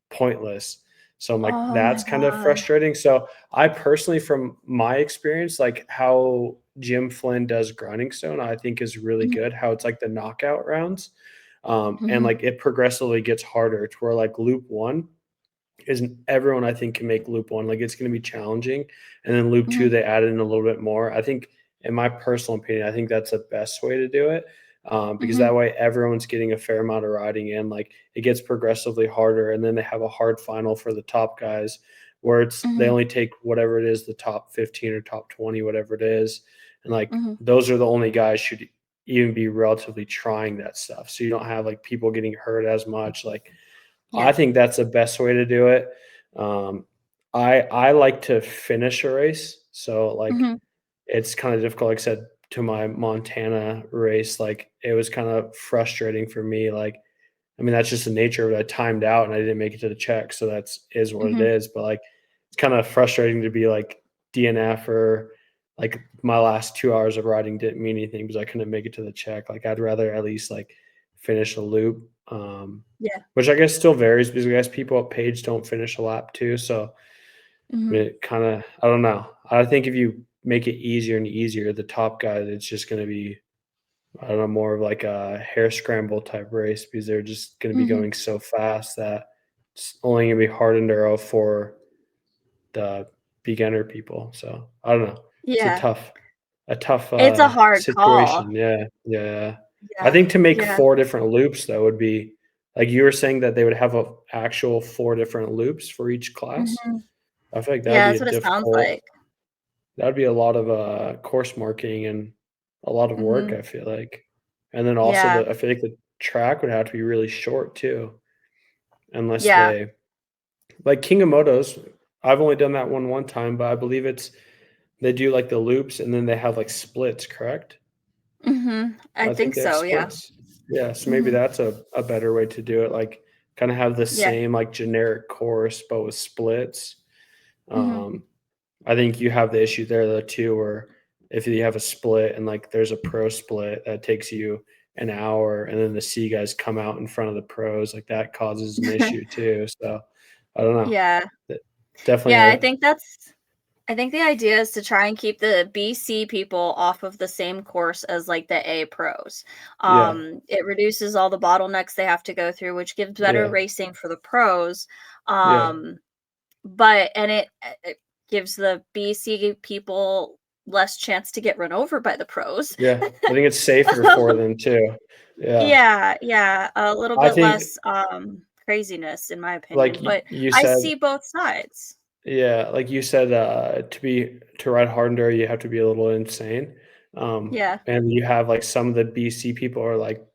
pointless. So I'm like, Oh my that's kind of god. frustrating. So I personally, from my experience, like how Jim Flynn does grinding stone, I think is really Mhm, good. How it's like the knockout rounds. And mhm, like it progressively gets harder to where like loop one isn't everyone I think can make loop one. Like it's going to be challenging. And then loop two, mhm, they add in a little bit more. I think, in my personal opinion, I think that's the best way to do it because mhm, that way everyone's getting a fair amount of riding in. Like it gets progressively harder. And then they have a hard final for the top guys where they mhm, only take whatever it is, the top 15 or top 20, whatever it is. And like mhm. those are the only guys should even be relatively trying that stuff. So you don't have like people getting hurt as much. Like I Yeah. think that's the best way to do it. Um, I like to finish a race, so like Mhm, it's kind of difficult. Like I said to my Montana race, like it was kind of frustrating for me. Like I mean, that's just the nature of it. I timed out and I didn't make it to the check, so that's is what it mhm. is. But like it's kind of frustrating to be like DNF or like my last 2 hours of riding didn't mean anything because I couldn't make it to the check. Like I'd rather at least like finish a loop. Yeah. which I guess still varies because I guess people at Page don't finish a lap too. So I Mhm. mean, it kind of, I don't know. I think if you make it easier and easier, the top guy, it's just going to be, I don't know, more of like a hair scramble type race because they're just going to be Mhm. going so fast that it's only going to be hard enduro for the beginner people. So I don't know. It's Yeah. a tough It's a hard call. situation. Yeah, yeah. I Yeah. think to make Yeah. 4 different loops though would be like you were saying that they would have a actual 4 different loops for each class. Mhm. I feel like that would Yeah, be that's a what it sounds difficult. like. That would be a lot of course marking and a lot of work. Mhm. I feel like, and then also Yeah. I feel like the track would have to be really short too, unless Yeah. they like King of Motos. I've only done that one time, but I believe it's they do like the loops and then they have like splits, correct? Mhm. I I think think they have so, yeah. splits. Yeah, so maybe Mhm. that's a better way to do it, like, kinda have the Yeah. same, like, generic course, but with splits. Mhm. Um, I think you have the issue there though too, where if you have a split and, like, there's a pro split that takes you an hour and then the C guys come out in front of the pros, like, that causes an issue too, so I don't know. Yeah. D Definitely Yeah, a I think the idea is to try and keep the BC people off of the same course as like the A pros. yeah, It reduces all the bottlenecks they have to go through, which gives better yeah, racing for the pros. yeah, Um, but and it gives the BC people less chance to get run over by the pros. yeah. I think it's safer for Um, them too. Yeah. yeah, yeah, a little I bit think, less craziness in my like opinion, but you I said, see both sides. yeah, like you said, to ride hard enduro, you have to be a little insane. Yeah. And you have like some of the BC people are like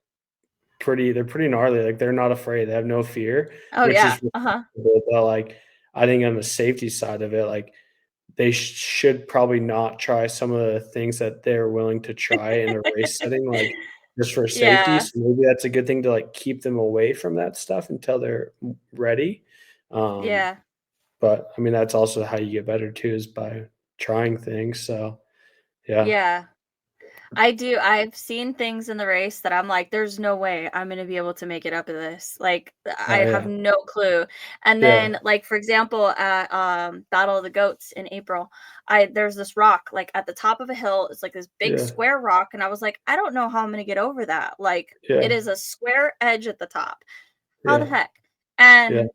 they're pretty gnarly. Like they're not afraid. They have no fear, Oh which yeah. is Uh-huh. respectable, but like I think on the safety side of it, like they should probably not try some of the things that they're willing to try in a race setting, like just for safety. Yeah. So maybe that's a good thing to like keep them away from that stuff until they're ready. Um, Yeah. but I mean, that's also how you get better too is by trying things. So yeah, Yeah. I do. I've seen things in the race that I'm like, there's no way I'm gonna be able to make it up to this. Like, I oh have yeah, no clue. And yeah, then, like, for example, at Battle of the Goats in April, I there's this rock, like at the top of a hill, it's like this big yeah, square rock, and I was like, I don't know how I'm gonna get over that. Like, it yeah, is a square edge at the top. How the yeah, heck? yeah, And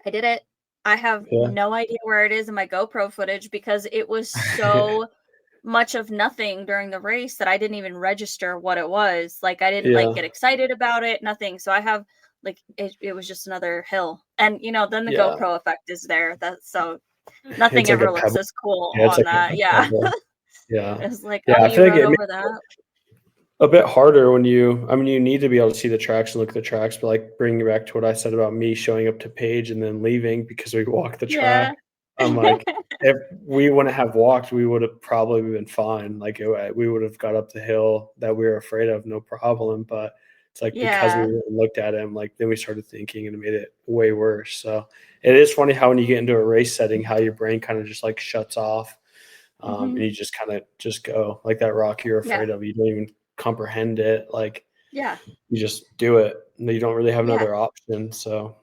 I did it. I have yeah, no idea where it is in my GoPro footage because it was so much of nothing during the race that I didn't even register what it was. Like I didn't like yeah, get excited about it, nothing. So I have like it was just another hill. And then the yeah. GoPro effect is there. That's so nothing It's like a ever looks pebble. as cool Yeah, it's on like that. a Yeah. pebble. Yeah, It's like, yeah. oh, I you feel like rode it over that. a bit harder when I mean, you need to be able to see the tracks and look at the tracks, but, like, bringing it back to what I said about me showing up to Page and then leaving because we walked the Yeah. track, I'm like, if we wouldn't have walked, we would have probably been fine, like, we would have got up the hill that we were afraid of, no problem, but it's, like, because we Yeah. went and looked at him, like, then we started thinking and it made it way worse, so it is funny how when you get into a race setting, how your brain kinda just, like, shuts off, and Hmm. you just kinda just go, like that rock you're Yeah. afraid of, you don't even comprehend it, like, Yeah. you just do it, and you don't really have Yeah. another option, so,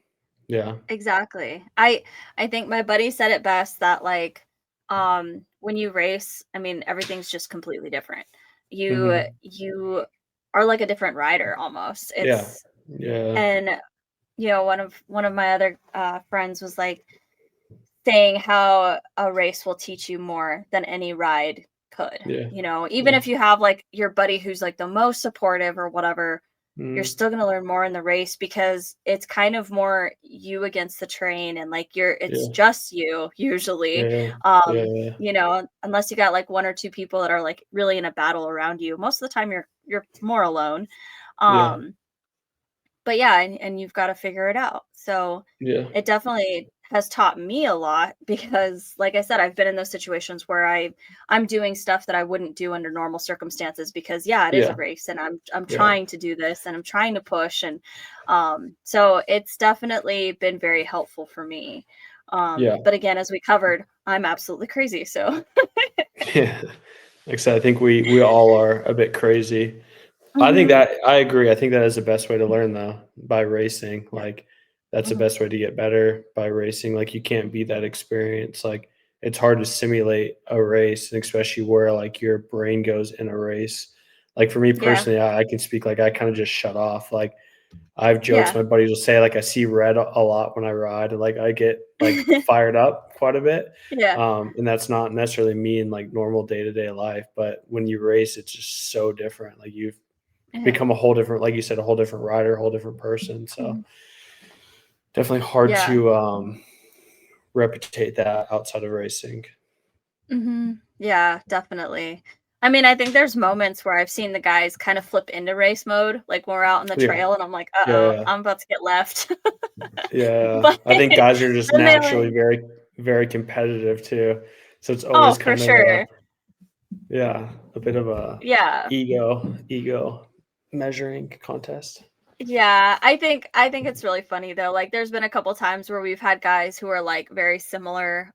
yeah. Exactly. I think my buddy said it best that like when you race, I mean everything's just completely different. Mhm. You are like a different rider almost. Yeah. It's Yeah. and one of my other friends was like saying how a race will teach you more than any ride could. Yeah. Even Yeah. if you have like your buddy who's like the most supportive or whatever, you're Mhm. still going to learn more in the race because it's kind of more you against the train and like it's Yeah. just you usually. Yeah. Yeah, yeah. Unless you got like one or two people that are like really in a battle around you. Most of the time you're more alone. Yeah. Um but yeah, and you've gotta figure it out. So, Yeah. it definitely has taught me a lot because, like I said, I've been in those situations where I'm doing stuff that I wouldn't do under normal circumstances because, yeah, it is a Yeah. race and I'm Yeah. trying to do this and I'm trying to push and, so it's definitely been very helpful for me. Yeah. But again, as we covered, I'm absolutely crazy, so Yeah. Like I said, I think we all are a bit crazy. I think Mhm. that I agree. I think that is the best way to learn though, by racing. Yeah. Like that's the Mhm. best way to get better by racing. Like you can't beat that experience. Like it's hard to simulate a race, and especially where like your brain goes in a race. Like for me Yeah. personally, I can speak like I kind of just shut off. Like I have jokes Yeah. my buddies will say like I see red a lot when I ride, and like I get like fired up quite a bit. Yeah. And that's not necessarily me in like normal day to day life, but when you race, it's just so different. Like you've Yeah. become a whole different, like you said, a whole different rider, a whole different person. So Mhm. definitely hard Yeah. to replicate that outside of racing. Yeah, definitely. I mean, I think there's moments where I've seen the guys kind of flip into race mode, like when we're out on the Yeah, trail and I'm like, yeah, "Uh-oh, yeah, I'm about to get left." yeah. But I think guys are just then they like naturally very, very competitive too. So it's oh, always for kind of a sure. yeah, a bit of a Yeah. ego measuring contest. Yeah, I think it's really funny though. Like there's been a couple times where we've had guys who are like very similar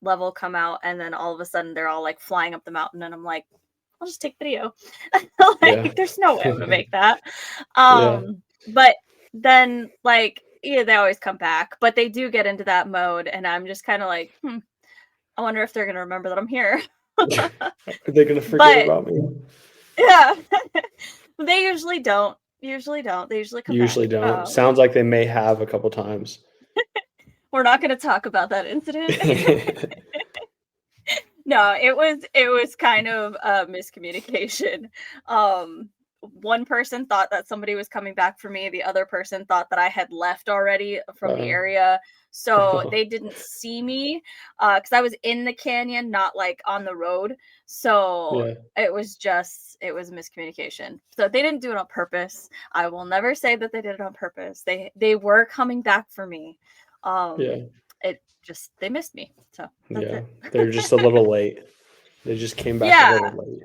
level come out and then all of a sudden they're all like flying up the mountain and I'm like, I'll just take video. Yeah, Like there's no way I'm gonna make that. yeah. But then like yeah, they always come back, but they do get into that mode and I'm just kind of like, I wonder if they're gonna remember that I'm here. Are they gonna forget But about me? yeah. They usually don't. Usually don't. They usually come Usually back. don't. Sounds like they may have a couple times. We're not gonna talk about that incident. No, it was kind of a miscommunication. Um, one person thought that somebody was coming back for me, the other person thought that I had left already from the Uh, area, so they didn't see me, because I was in the canyon, not, like, on the road, so yeah, it was a miscommunication. So they didn't do it on purpose. I will never say that they did it on purpose. They were coming back for me. yeah, It just they missed me, so that's yeah. it. They're just a little late. They just came back a Yeah, little late.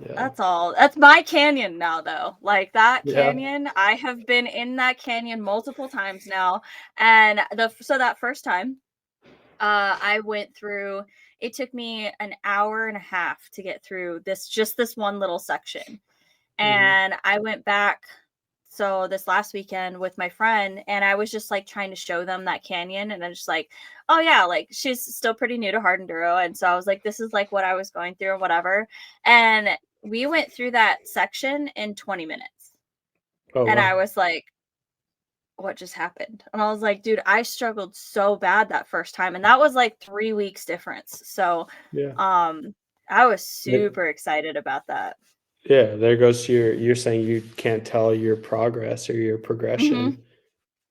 Yeah, that's all. That's my canyon now though. Like that yeah. canyon, I have been in that canyon multiple times now. And that first time, I went through it took me an hour and a half to get through this one little section. Mhm. And I went back so this last weekend with my friend and I was just like trying to show them that canyon and I'm just like, oh yeah, like she's still pretty new to hard enduro. And so I was like, this is like what I was going through or whatever. And we went through that section in 20 minutes. Oh And I wow. was like, what just happened? And I was like, dude, I struggled so bad that first time. And that was like 3 weeks difference. So Yeah. um I was But super excited about that. yeah, there goes to you're saying you can't tell your progress or your Hmm. progression.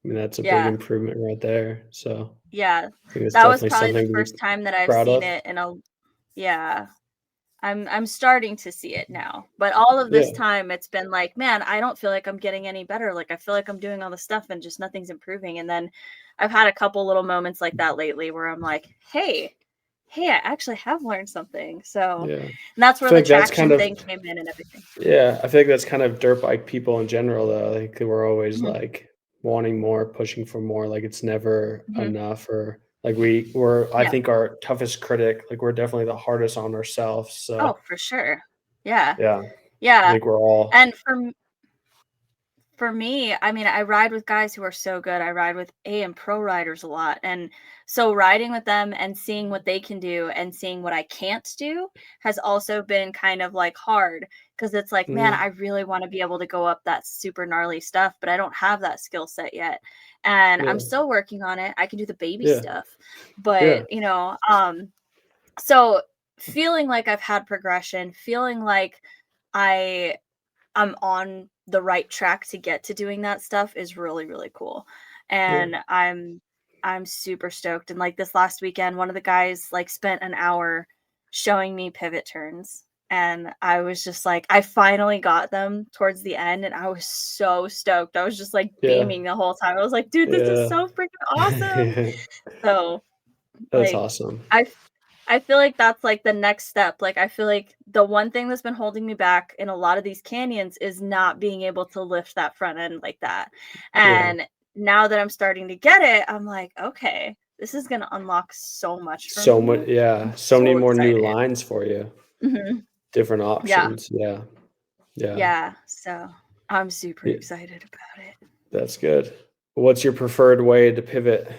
I mean, that's a big Yeah. improvement right there. So Yeah, I think it's that was definitely probably the something to be first time that I've proud seen of. it in a yeah, I'm starting to see it now, but all of this Yeah. time, it's been like, "Man, I don't feel like I'm getting any better, like, I feel like I'm doing all this stuff and just nothing's improving," and then I've had a couple little moments like that lately where I'm like, hey, I actually have learned something," so Yeah. and that's I where feel the like that's kind traction of thing came in and everything. yeah, I feel like that's kind of dirt bike people in general though. Like we're always Mhm, like wanting more, pushing for more, like it's never mhm, enough or like we're I yeah. think our toughest critic, like we're definitely the hardest on ourselves. Oh, So for sure. Yeah, yeah, I yeah, think we're all and for me, I mean, I ride with guys who are so good. I ride with AM pro riders a lot. And so riding with them and seeing what they can do and seeing what I can't do has also been kind of like hard because it's like, man, I mhm, really want to be able to go up that super gnarly stuff, but I don't have that skill set yet. And I'm yeah, still working on it. I can do the baby yeah, stuff. yeah, But, so feeling like I've had progression, feeling like I I'm on the right track to get to doing that stuff is really, really cool. yeah, And I'm super stoked. And like this last weekend, one of the guys like spent an hour showing me pivot turns. And I was just like, I finally got them towards the end, and I was so stoked. I was just like yeah, beaming the whole time. I was like, dude, this is yeah. so freaking awesome. So That's like, awesome. I f I feel like that's, like, the next step, like, I feel like the one thing that's been holding me back in a lot of these canyons is not being able to lift that front end like that, Yeah. and now that I'm starting to get it, I'm like, "Okay, this is gonna unlock so much for So me." much, yeah, I'm so many so more new excited. lines for you, Mhm. different Yeah. options. Yeah. Yeah. Yeah, so I'm super Yeah, excited about it. that's good. What's your preferred way to pivot?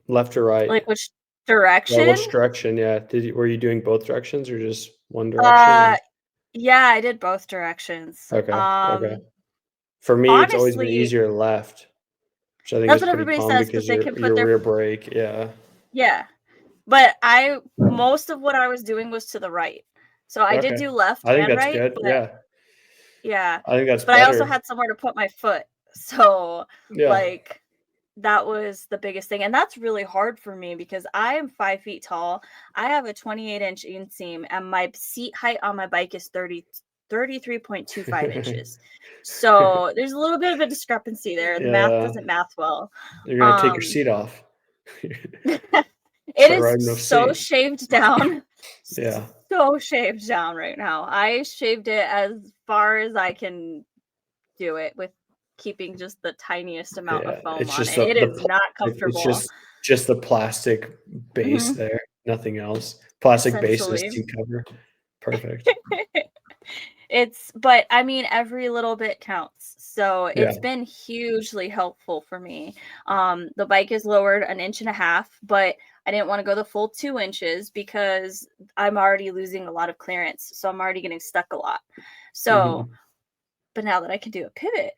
Left or right? Like, which Well, direction? which direction? Yeah. Were you doing both directions or just one Uh, direction? yeah, I did both directions. Okay. Okay. For me, it's always been Honestly, easier left, which I think that's is what pretty everybody common says because because they can put your their rear brake. Yeah. yeah, but I most of what I was doing was to the right. So I did Okay. do left I think and that's right, good. but Yeah. yeah, I think that's but I also better. had somewhere to put my foot. So, Yeah. like, that was the biggest thing, and that's really hard for me because I am 5 feet tall. I have a 28-inch inseam, and my seat height on my bike is 33.25 inches. So, there's a little bit of a discrepancy there. The math Yeah. doesn't math well. You're gonna take your Um, seat off. it Start is riding no so seat. shaved down. Yeah. So shaved down right now. I shaved it as far as I can do it with keeping just the tiniest amount of Yeah. foam It's on just it. It the is not plastic. It's comfortable. just the plastic base Mhm, there. Nothing else. Plastic base is essentially. seat cover. Perfect. But I mean, every little bit counts. So Yeah. it's been hugely helpful for me. The bike is lowered an inch and a half, but I didn't want to go the full 2 inches because I'm already losing a lot of clearance. So I'm already getting stuck a lot. So, Mhm. but now that I can do a pivot,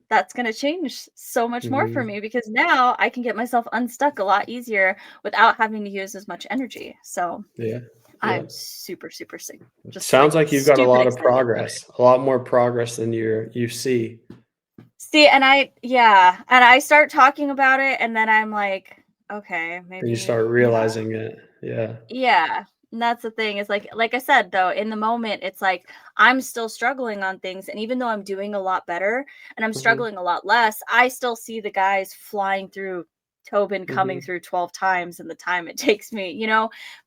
that's going to change so much more for Mhm. me because now I can get myself unstuck a lot easier without having to use as much energy. So Yeah. Yeah. I'm super, super sick. Just like Sounds like you've got a stupid lot of excited about it. progress, a lot more progress than you see, See, and I start talking about it, and then I'm like, okay, and you maybe, start yeah, realizing it. Yeah. yeah. And that's the thing. Is like I said though, in the moment, it's like I'm still struggling on things, and even though I'm doing a lot better and I'm Mhm. struggling a lot less, I still see the guys flying through Tobin coming Mhm. through 12 times in the time it takes me,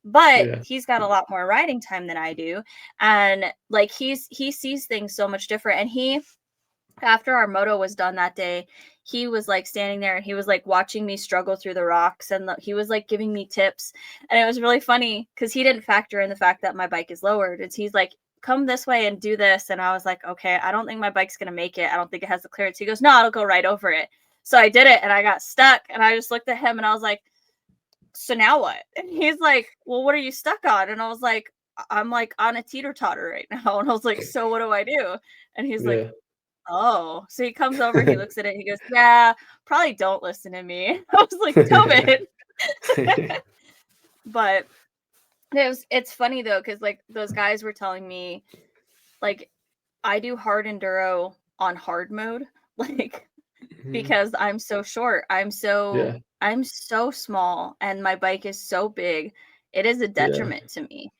but Yeah. he's got a lot more riding time than I do. And like he sees things so much different. And he after our moto was done that day, he was like standing there and he was like watching me struggle through the rocks and he was like giving me tips. And it was really funny because he didn't factor in the fact that my bike is lowered. It's he's like, come this way and do this. And I was like, okay, I don't think my bike's gonna make it. I don't think it has the clearance. He goes, no, it'll go right over it. So I did it and I got stuck and I just looked at him and I was like, so now what? And he's like, well, what are you stuck on? And I was like, I'm like on a teeter totter right now. And I was like, so what do I do? And he's like, Yeah. oh, so he comes over, he looks at it, he goes, "Yeah, probably don't listen to me." I was like, "Tobin." But it's funny though, because like those guys were telling me, like, I do hard enduro on hard mode, like Mhm. because I'm so short. Yeah. I'm so small and my bike is so big. It is a Yeah. detriment to me.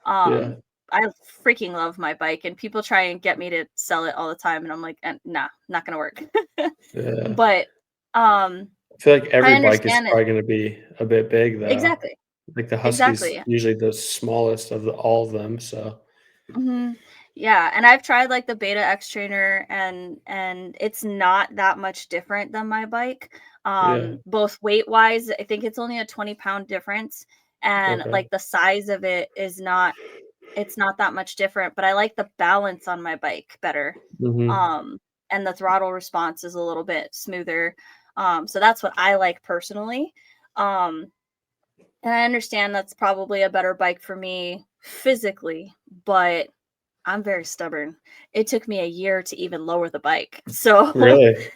Yeah. I freaking love my bike and people try and get me to sell it all the time and I'm like, nah, not gonna work." Yeah. But um I feel like I every bike is understand it. probably gonna be a bit big though. Exactly. Like the Husky's Exactly. usually the smallest of all of them, so Mhm. Yeah, and I've tried, like, the Beta X trainer and it's not that much different than my bike. yeah. Both weight-wise, I think it's only a 20-pound difference, and, Okay. like, the size of it is not it's not that much different, but I like the balance on my bike better. Mhm. Um, and the throttle response is a little bit smoother. So that's what I like personally. Um, and I understand that's probably a better bike for me physically, but I'm very stubborn. It took me a year to even lower the bike. So, Really?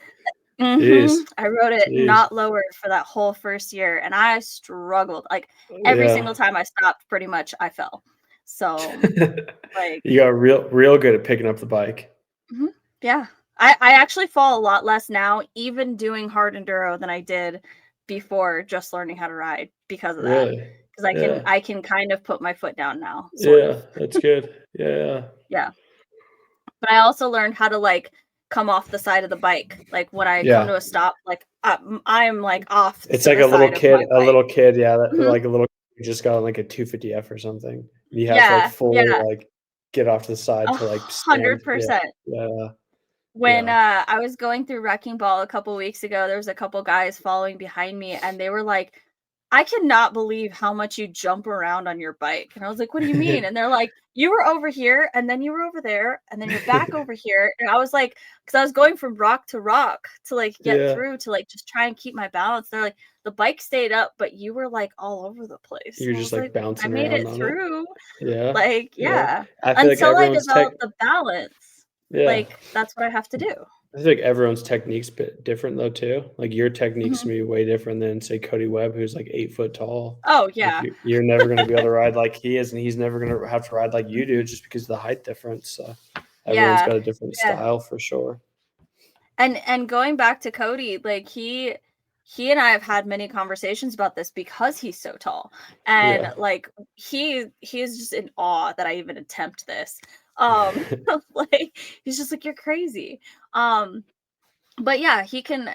Jeez. I rode it Jeez. not lowered for that whole first year, and I struggled. Like every Yeah. single time I stopped, pretty much I fell. So, like, You got real good at picking up the bike. mhm, yeah. I actually fall a lot less now, even doing hard enduro than I did before just learning how to ride because of that. Really? Because Yeah. I can kind of put my foot down now, sort of. Yeah, that's good. Yeah. Yeah. But I also learned how to like come off the side of the bike. Like when I come Yeah. to a stop, like I'm like off It's to like the side of my a bike. little kid, yeah, Mhm. like a little who just got on like a 250F or something. You have to like Yeah, fully yeah, like get off to the side to like stand. Yeah. 100%. Yeah. When Yeah. I was going through wrecking ball a couple weeks ago, there was a couple guys following behind me, and they were like I cannot believe how much you jump around on your bike. And I was like, what do you mean? And they're like, you were over here and then you were over there and then you're back over here. And I was like, because I was going from rock to like get Yeah, through to like just try and keep my balance. They're like, the bike stayed up, but you were like all over the place. you're And I just was like like, I bouncing made around it on it. through. Yeah, Like, yeah. yeah. I feel like Until I everyone's tech. develop the balance. Yeah, Like, that's what I have to do. I feel like everyone's technique's bit different though too. Like your technique's Mhm. gonna be way different than say Cody Webb, who's like 8 foot tall. Oh, Like yeah. you're never gonna be able to ride like he is, and he's never gonna have to ride like you do just because of the height difference. So everyone's Yeah. got a different Yeah. style for sure. And going back to Cody, like he and I have had many conversations about this because he's so tall. And Yeah. like he is just in awe that I even attempt this. Like he's just like you're crazy. Um but yeah, he can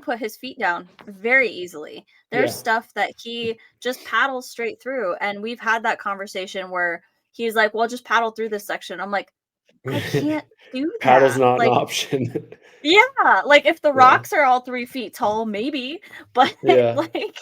put his feet down very easily. There's Yeah. stuff that he just paddles straight through and we've had that conversation where he's like, "Well, just paddle through this section." I'm like, "I can't do Paddle's that." not an Like option. yeah, like, if the Yeah. rocks are all 3 feet tall, maybe, but, Yeah. like,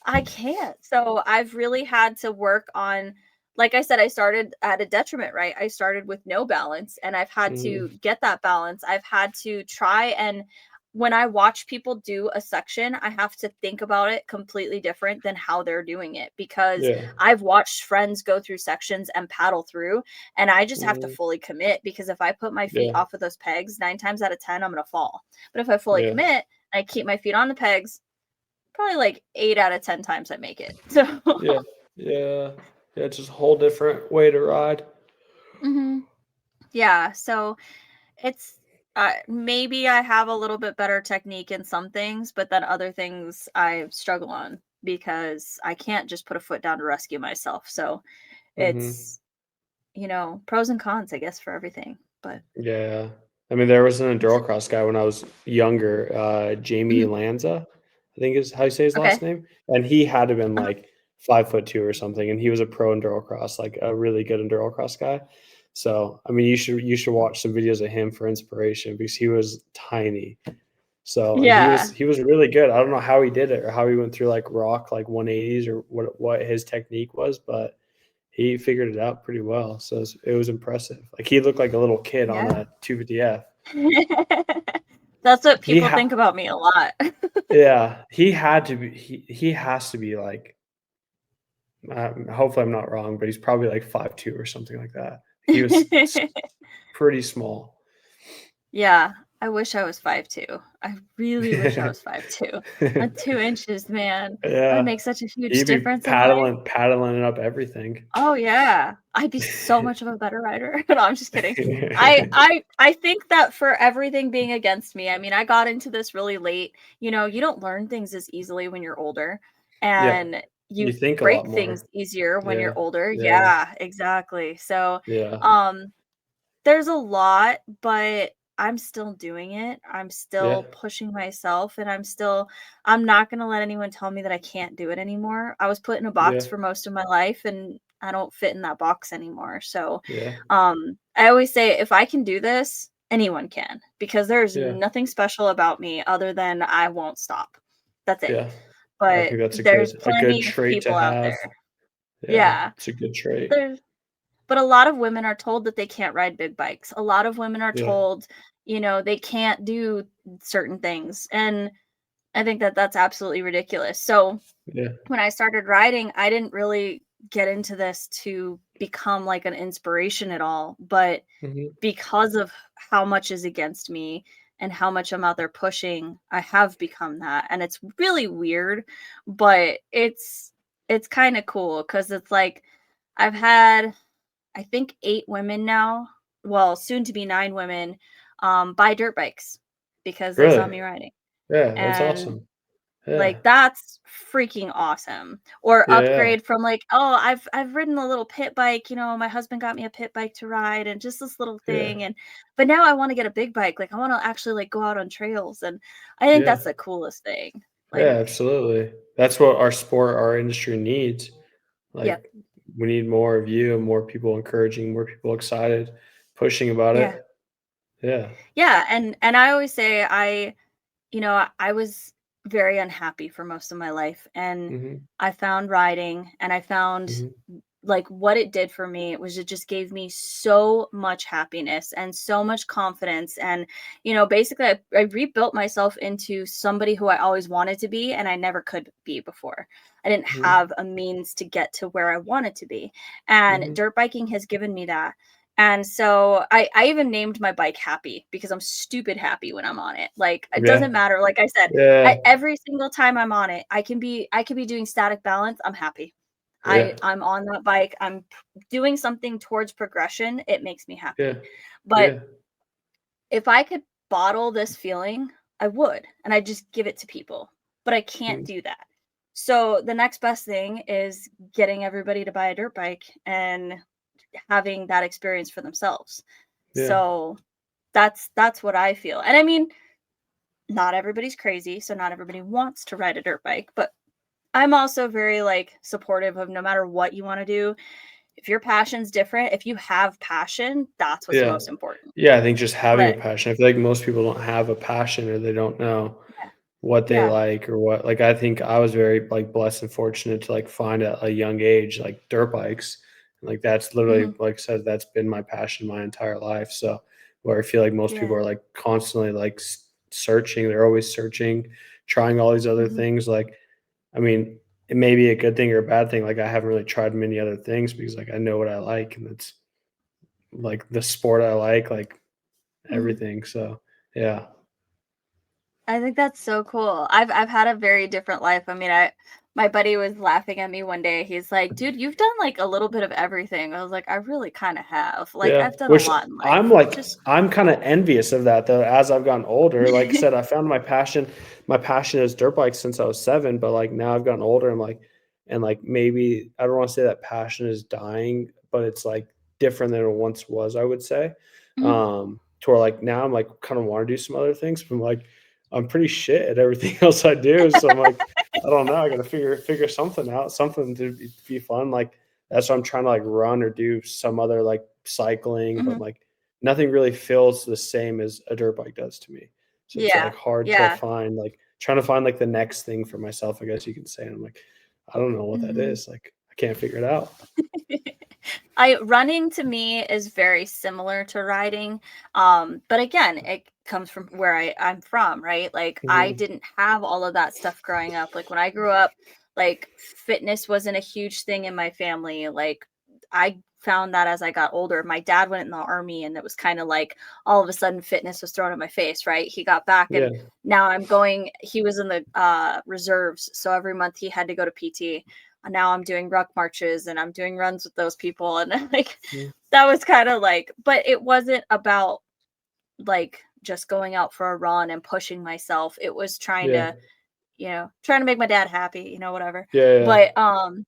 I can't. So, I've really had to work on like I said, I started at a detriment, right? I started with no balance, and I've had to Mhm. get that balance. I've had to try and when I watch people do a section, I have to think about it completely different than how they're doing it because Yeah. I've watched friends go through sections and paddle through, and I just have to Mhm. fully commit because if I put my feet Yeah. off of those pegs, 9 times out of 10, I'm gonna fall. But if I fully Yeah. commit and I keep my feet on the pegs, probably like 8 out of 10 times I make it. So, Yeah. Yeah. Yeah, it's just a whole different way to ride. mhm. Yeah, so it's maybe I have a little bit better technique in some things, but then other things I struggle on because I can't just put a foot down to rescue myself. So, Mhm. it's, pros and cons, I guess, for everything. But Yeah. I mean, there was an endurocross guy when I was younger, Jamie mhm. Lanza, I think is how you say his last Okay. name, and he had to been Uh-huh. like 5'2" or something, and he was a pro endurocross, like a really good endurocross guy. So, I mean, you should watch some videos of him for inspiration because he was tiny. So, and he was Yeah. he was really good. I don't know how he did it or how he went through like rock like 180s or what his technique was, but he figured it out pretty well, so it was impressive. Like, he looked like a little kid on Yeah. a 250F. That's what He people ha think about me a lot. Yeah, he had to be he has to be, like, hopefully I'm not wrong, but he's probably, like, 5'2" or something like that. He was s pretty small. Yeah, I wish I was 5'2". I really wish I was 5'2". 2 inches, man. That would Yeah, make such a huge he'd be difference in life. paddling up everything. Oh, yeah. I'd be so much of a better writer. No, I'm just kidding. I think that for everything being against me, I mean, I got into this really late. You don't learn things as easily when you're older, Yeah, and you you think a lot break things more. easier when Yeah, you're older. yeah, Yeah, exactly. So, yeah, um there's a lot, but I'm still doing it. I'm yeah, still pushing myself and I'm not going to let anyone tell me that I can't do it anymore. I was put in a box yeah, for most of my life and I don't fit in that box anymore. So, yeah, I always say if I can do this, anyone can because there's yeah, nothing special about me other than I won't stop. That's it. yeah. I But think that's there's a good plenty of trait to people out have. there. Yeah, Yeah. it's a good trait. There's but a lot of women are told that they can't ride big bikes. A lot of women are Yeah, told, they can't do certain things, and I think that that's absolutely ridiculous. So, yeah, when I started riding, I didn't really get into this to become like an inspiration at all, but mhm, because of how much is against me and how much I'm out there pushing, I have become that, and it's really weird, but it's kinda cool because it's like I've had I think 8 women now, well, soon to be 9 women, buy dirt bikes because they saw really? me riding, Yeah, that's and, awesome. Yeah, like, that's freaking awesome. Or yeah, upgrade from, like, "Oh, I've ridden a little pit bike, my husband got me a pit bike to ride and just this little yeah, thing, but now I wanna get a big bike, like, I wanna actually, like, go out on trails," and I think yeah, that's the coolest thing. yeah, Like absolutely. That's what our industry needs. yep, Like, we need more of you, more people encouraging, more people excited, pushing about yeah. it. Yeah, Yeah, and I always say I was very unhappy for most of my life, and Mhm. I found riding, and I found Mhm. like what it did for me was it just gave me so much happiness and so much confidence. And basically I rebuilt myself into somebody who I always wanted to be and I never could be before. I didn't Mhm. have a means to get to where I wanted to be, and Mhm. dirt biking has given me that. And so I even named my bike Happy because I'm stupid happy when I'm on it. Like it Yeah. doesn't matter. Like I said, Yeah. every single time I'm on it, I can be doing static balance. I'm happy. Yeah. I'm on that bike. I'm doing something towards progression. It makes me Yeah. happy. But Yeah. if I could bottle this feeling, I would, and I just give it to people. But I can't Mhm. do that. So the next best thing is getting everybody to buy a dirt bike and having that experience for themselves. Yeah. So that's what I feel. And I mean, not everybody's crazy, so not everybody wants to ride a dirt bike, but I'm also very like supportive of no matter what you want to do. If your passion's different, if you have passion, that's what's Yeah. most important. Yeah, I think just having a But passion. I feel like most people don't have a passion or they don't know yeah, what they yeah. like or what like, I think I was very, like, blessed and fortunate to, like, find at a young age, like, dirt bikes, and, like, that's literally, Mhm. like I said, that's been my passion my entire life, so where I feel like most people Yeah. are, like, constantly, like, searching, they're always searching, trying all these other Mhm. things, like, I mean, it may be a good thing or a bad thing, like, I haven't really tried many other things because, like, I know what I like, and it's, like, the sport I like, Mhm. everything, so, yeah. I think that's so cool. I've had a very different life. I mean, I my buddy was laughing at me one day. He's like, "Dude, you've done like a little bit of everything." I was like, "I really kind of have. Like, Yeah, I've done a which lot in I'm life." like Just I'm kinda envious of that though as I've gotten older. Like I said, I found my passion is dirt bikes since I was 7, but, like, now I've gotten older, I'm like and, like, maybe I don't wanna say that passion is dying, but it's, like, different than it once was, I would say. Mhm. To where, like, now I'm, like, kinda wanna do some other things, but I'm like, I'm pretty shit at everything else I do, so I'm like, I don't know, I gotta figure something out, something to be fun, like, that's why I'm trying to, like, run or do some other, like, cycling, but, Mhm. like, nothing really feels the same as a dirt bike does to me. So it's, like, Yeah. hard to Yeah. find, like trying to find, like, the next thing for myself, I guess you can say, and I'm like, I don't know what that Mhm. is, like, I can't figure it out. I running to me is very similar to riding. But again, it comes from where I'm from, right? Like I Mhm. didn't have all of that stuff growing up. Like when I grew up, like fitness wasn't a huge thing in my family. Like I found that as I got older. My dad went in the army and it was kind of like all of a sudden fitness was thrown in my face, right? He got back Yeah. and now he was in the reserves. So every month he had to go to PT. Now I'm doing ruck marches and I'm doing runs with those people and like Mm. that was kind of like, but it wasn't about like just going out for a run and pushing myself. It was Yeah. trying to make my dad happy, whatever. Yeah, yeah, yeah. But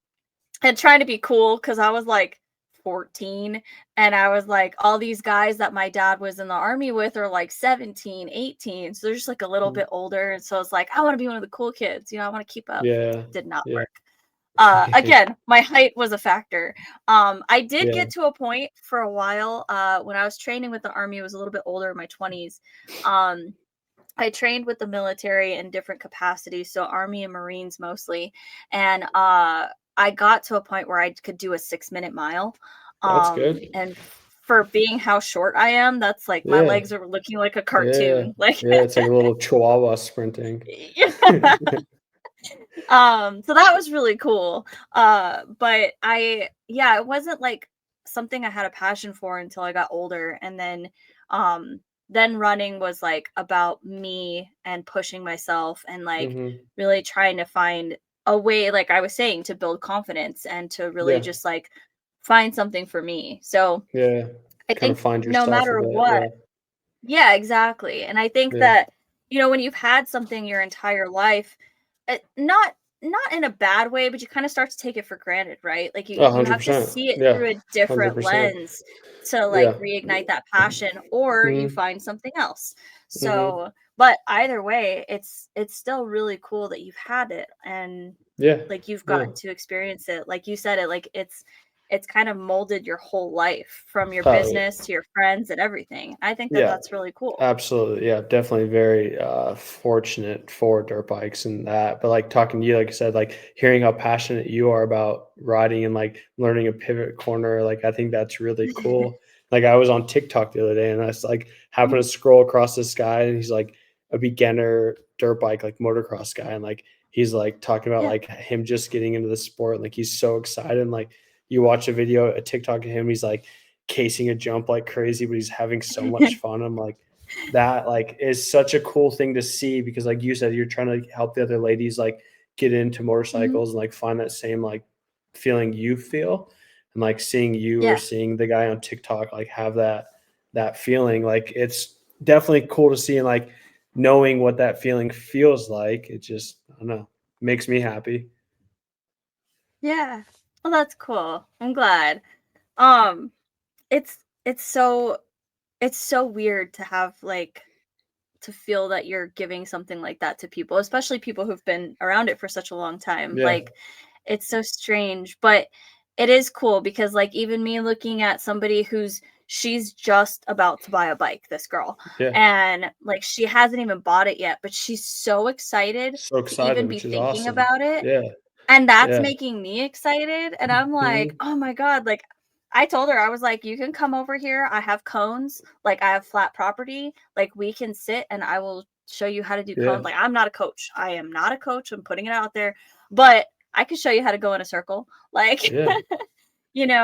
and trying to be cool cuz I was like 14 and I was like all these guys that my dad was in the army with are like 17, 18. So they're just like a little Mm. bit older and so it's like I want to be one of the cool kids, I want to keep up. Yeah. Did not Yeah. work. Again, my height was a factor. I did Yeah. get to a point for a while, when I was training with the army, I was a little bit older in my 20s. Um, I trained with the military in different capacities, so army and marines mostly. And I got to a point where I could do a 6-minute mile. That's good. And for being how short I am, that's like my Yeah. legs are looking like a Yeah. cartoon. Like Yeah, it's like a little chihuahua sprinting. yeah. So that was really cool. But yeah, it wasn't like something I had a passion for until I got older. And then running was like about me and pushing myself and like Mhm. really trying to find a way, like I was saying, to build confidence and to really Yeah. just like find something for me. So Yeah. I Kinda think find no yourself a matter bit, what, yeah. yeah, exactly. And I think Yeah. that, when you've had something your entire life, not in a bad way, but you kind of start to take it for granted, right? Like you have to 100%. see it Yeah. through a different 100%. lens to like Yeah. reignite that passion, or you Mhm. find something else. Mhm. So, but either way, it's still really cool that you've had it and Yeah. like you've Yeah. gotten to experience it. Like you said it, like it's kind of molded your whole life from your Oh, business to your friends and everything. I think that yeah, that's really cool. absolutely. Yeah, definitely very fortunate for dirt bikes and that. But like talking to you, like I said, like hearing how passionate you are about riding and like learning a pivot corner, like I think that's really cool. Like I was on TikTok the other day and I was like happened to scroll across this guy and he's like a beginner dirt bike, like motocross guy. And like he's like talking about Yeah. like him just getting into the sport. And, like he's so excited. And like you watch a video, a TikTok of him, he's like casing a jump like crazy, but he's having so much fun. I'm like, that like is such a cool thing to see because like you said, you're trying to help the other ladies like get into Mhm. motorcycles and like find that same like feeling you feel. And like seeing you or Yeah. seeing the guy on TikTok like have that feeling, like it's definitely cool to see. And like knowing what that feeling feels like, it just, I don't know, makes me happy. Yeah. Well, that's cool. I'm glad. Um, it's so it's so weird to have like to feel that you're giving something like that to people, especially people who've been around it for such a long time. Yeah, Like it's so strange, but it is cool because like even me looking at somebody who's she's just about to buy a bike, this girl, yeah, and like she hasn't even bought it yet, but she's so excited so to excited, even be which is thinking awesome. about it. Yeah, And that's yeah. making me excited, and I'm like, Mhm. "Oh my god," like, I told her, I was like, "You can come over here, I have cones, like, I have flat property, like, we can sit and I will show you how to do Yeah, cones." Like, I'm not a coach. I am not a coach, I'm putting it out there, but I can show you how to go in a circle, like, yeah.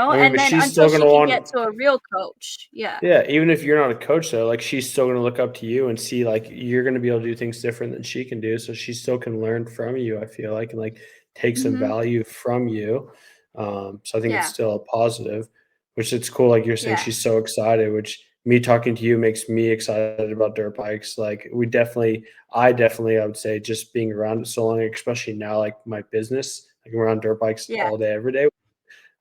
I mean, and but then she's until still she gonna can get want. to a real coach. Yeah. Yeah, even if you're not a coach though, like she's still gonna look up to you and see like you're gonna be able to do things different than she can do. So she still can learn from you, I feel like, and like take some Mhm. value from you. So I think it's Yeah. still a positive, which it's cool. Like you're saying, Yeah. she's so excited, which me talking to you makes me excited about dirt bikes. Like I definitely, I would say just being around it so long, especially now, like my business, like I'm around dirt bikes Yeah. all day, every day.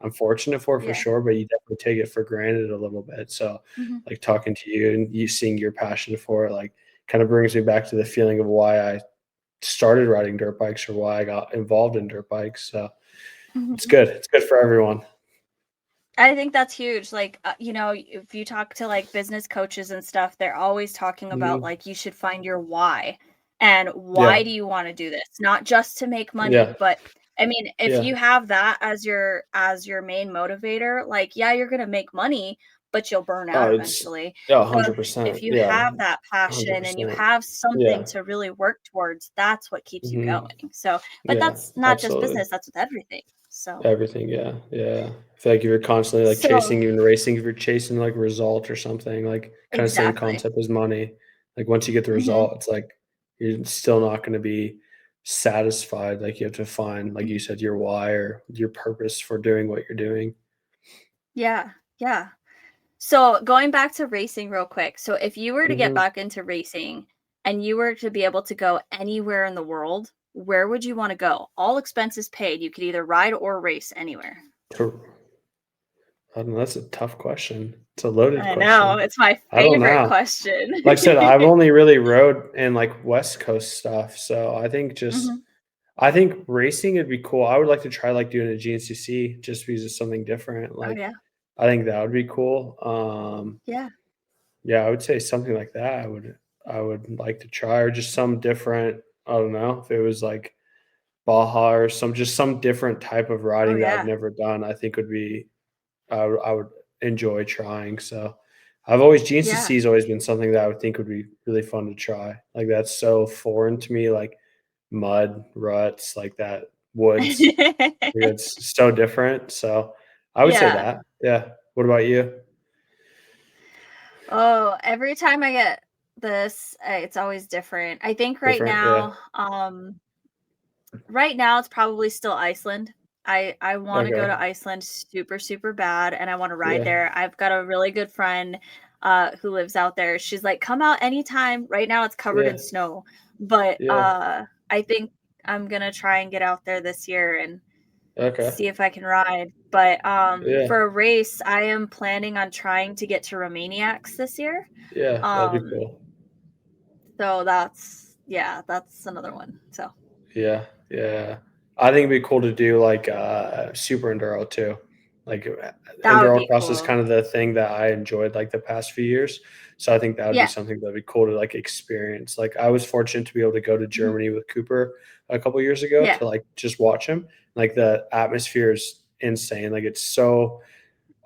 I'm fortunate for Yeah. sure, but you definitely take it for granted a little bit. So, Mhm. like talking to you and you seeing your passion for it, like kind of brings me back to the feeling of why I started riding dirt bikes or why I got involved in dirt bikes. So it's Mhm. good. It's good for everyone. I think that's huge. Like, if you talk to like business coaches and stuff, they're always talking about Mhm. like you should find your why. And Yeah. why do you want to do this? Not just to make money, Yeah. but I mean, if Yeah. you have that as your main motivator, like yeah, you're going to make money, but you'll burn out Oh, it's eventually. yeah, So if 100%. you Yeah. have that passion and you 100%. have something Yeah. to really work towards, that's what keeps you Mhm. going. So, but Yeah. that's not just Absolutely. business, that's with everything. So, Everything, yeah, yeah. I feel like if you're constantly like so chasing, even racing, if you're chasing like a result or something, like kind of same exactly. concept as money. Like once you get the Mhm. result, it's like you're still not going to be satisfied. Like you have to find, like you said, your why or your purpose for doing what you're doing. Yeah, yeah. So going back to racing real quick. So if you were to get Hmm. back into racing and you were to be able to go anywhere in the world, where would you want to go? All expenses paid. You could either ride or race anywhere. I don't know. That's a tough question. It's a loaded I know, question. it's my I don't favorite know. question. Like I said, I've only really rode in like West Coast stuff, so I think just Mhm. I think racing would be cool. I would like to try like doing a GNCC just because it's something different. Oh Like yeah. I think that would be cool. Yeah. Yeah, I would say something like that. I would like to try or just some different. I don't know if it was like Baja or some different type of Oh riding that I've yeah. never done. I think would be I would enjoy trying. So I've always Yeah. GNCC has always been something that I would think would be really fun to try. Like that's so foreign to me. Like mud, ruts, like that, woods. Like, it's so different. So I would say Yeah. that. Yeah. What about you? Oh, every time I get this, it's always different. I think Different. Yeah. right now it's probably still Iceland. I want to go Okay. to Iceland super super bad and I want to ride Yeah. there. I've got a really good friend who lives out there. She's like, "Come out anytime." Right now it's covered Yeah. in snow, but Yeah. I think I'm going to try and get out there this year and Okay. see if I can ride. But Yeah. for a race, I am planning on trying to get to Romaniacs this year. Yeah. That'd be Um cool. so that's yeah, that's another one. So, Yeah. Yeah. I think it'd be cool to do like super enduro too. Like That would enduro be cross is cool. kind of the thing that I enjoyed like the past few years. So I think that would be Yeah. something that'd be cool to like experience. Like I was fortunate to be able to go to Mhm. Germany with Cooper a couple years ago Yeah. to like just watch him. Like the atmosphere is insane. Like it's so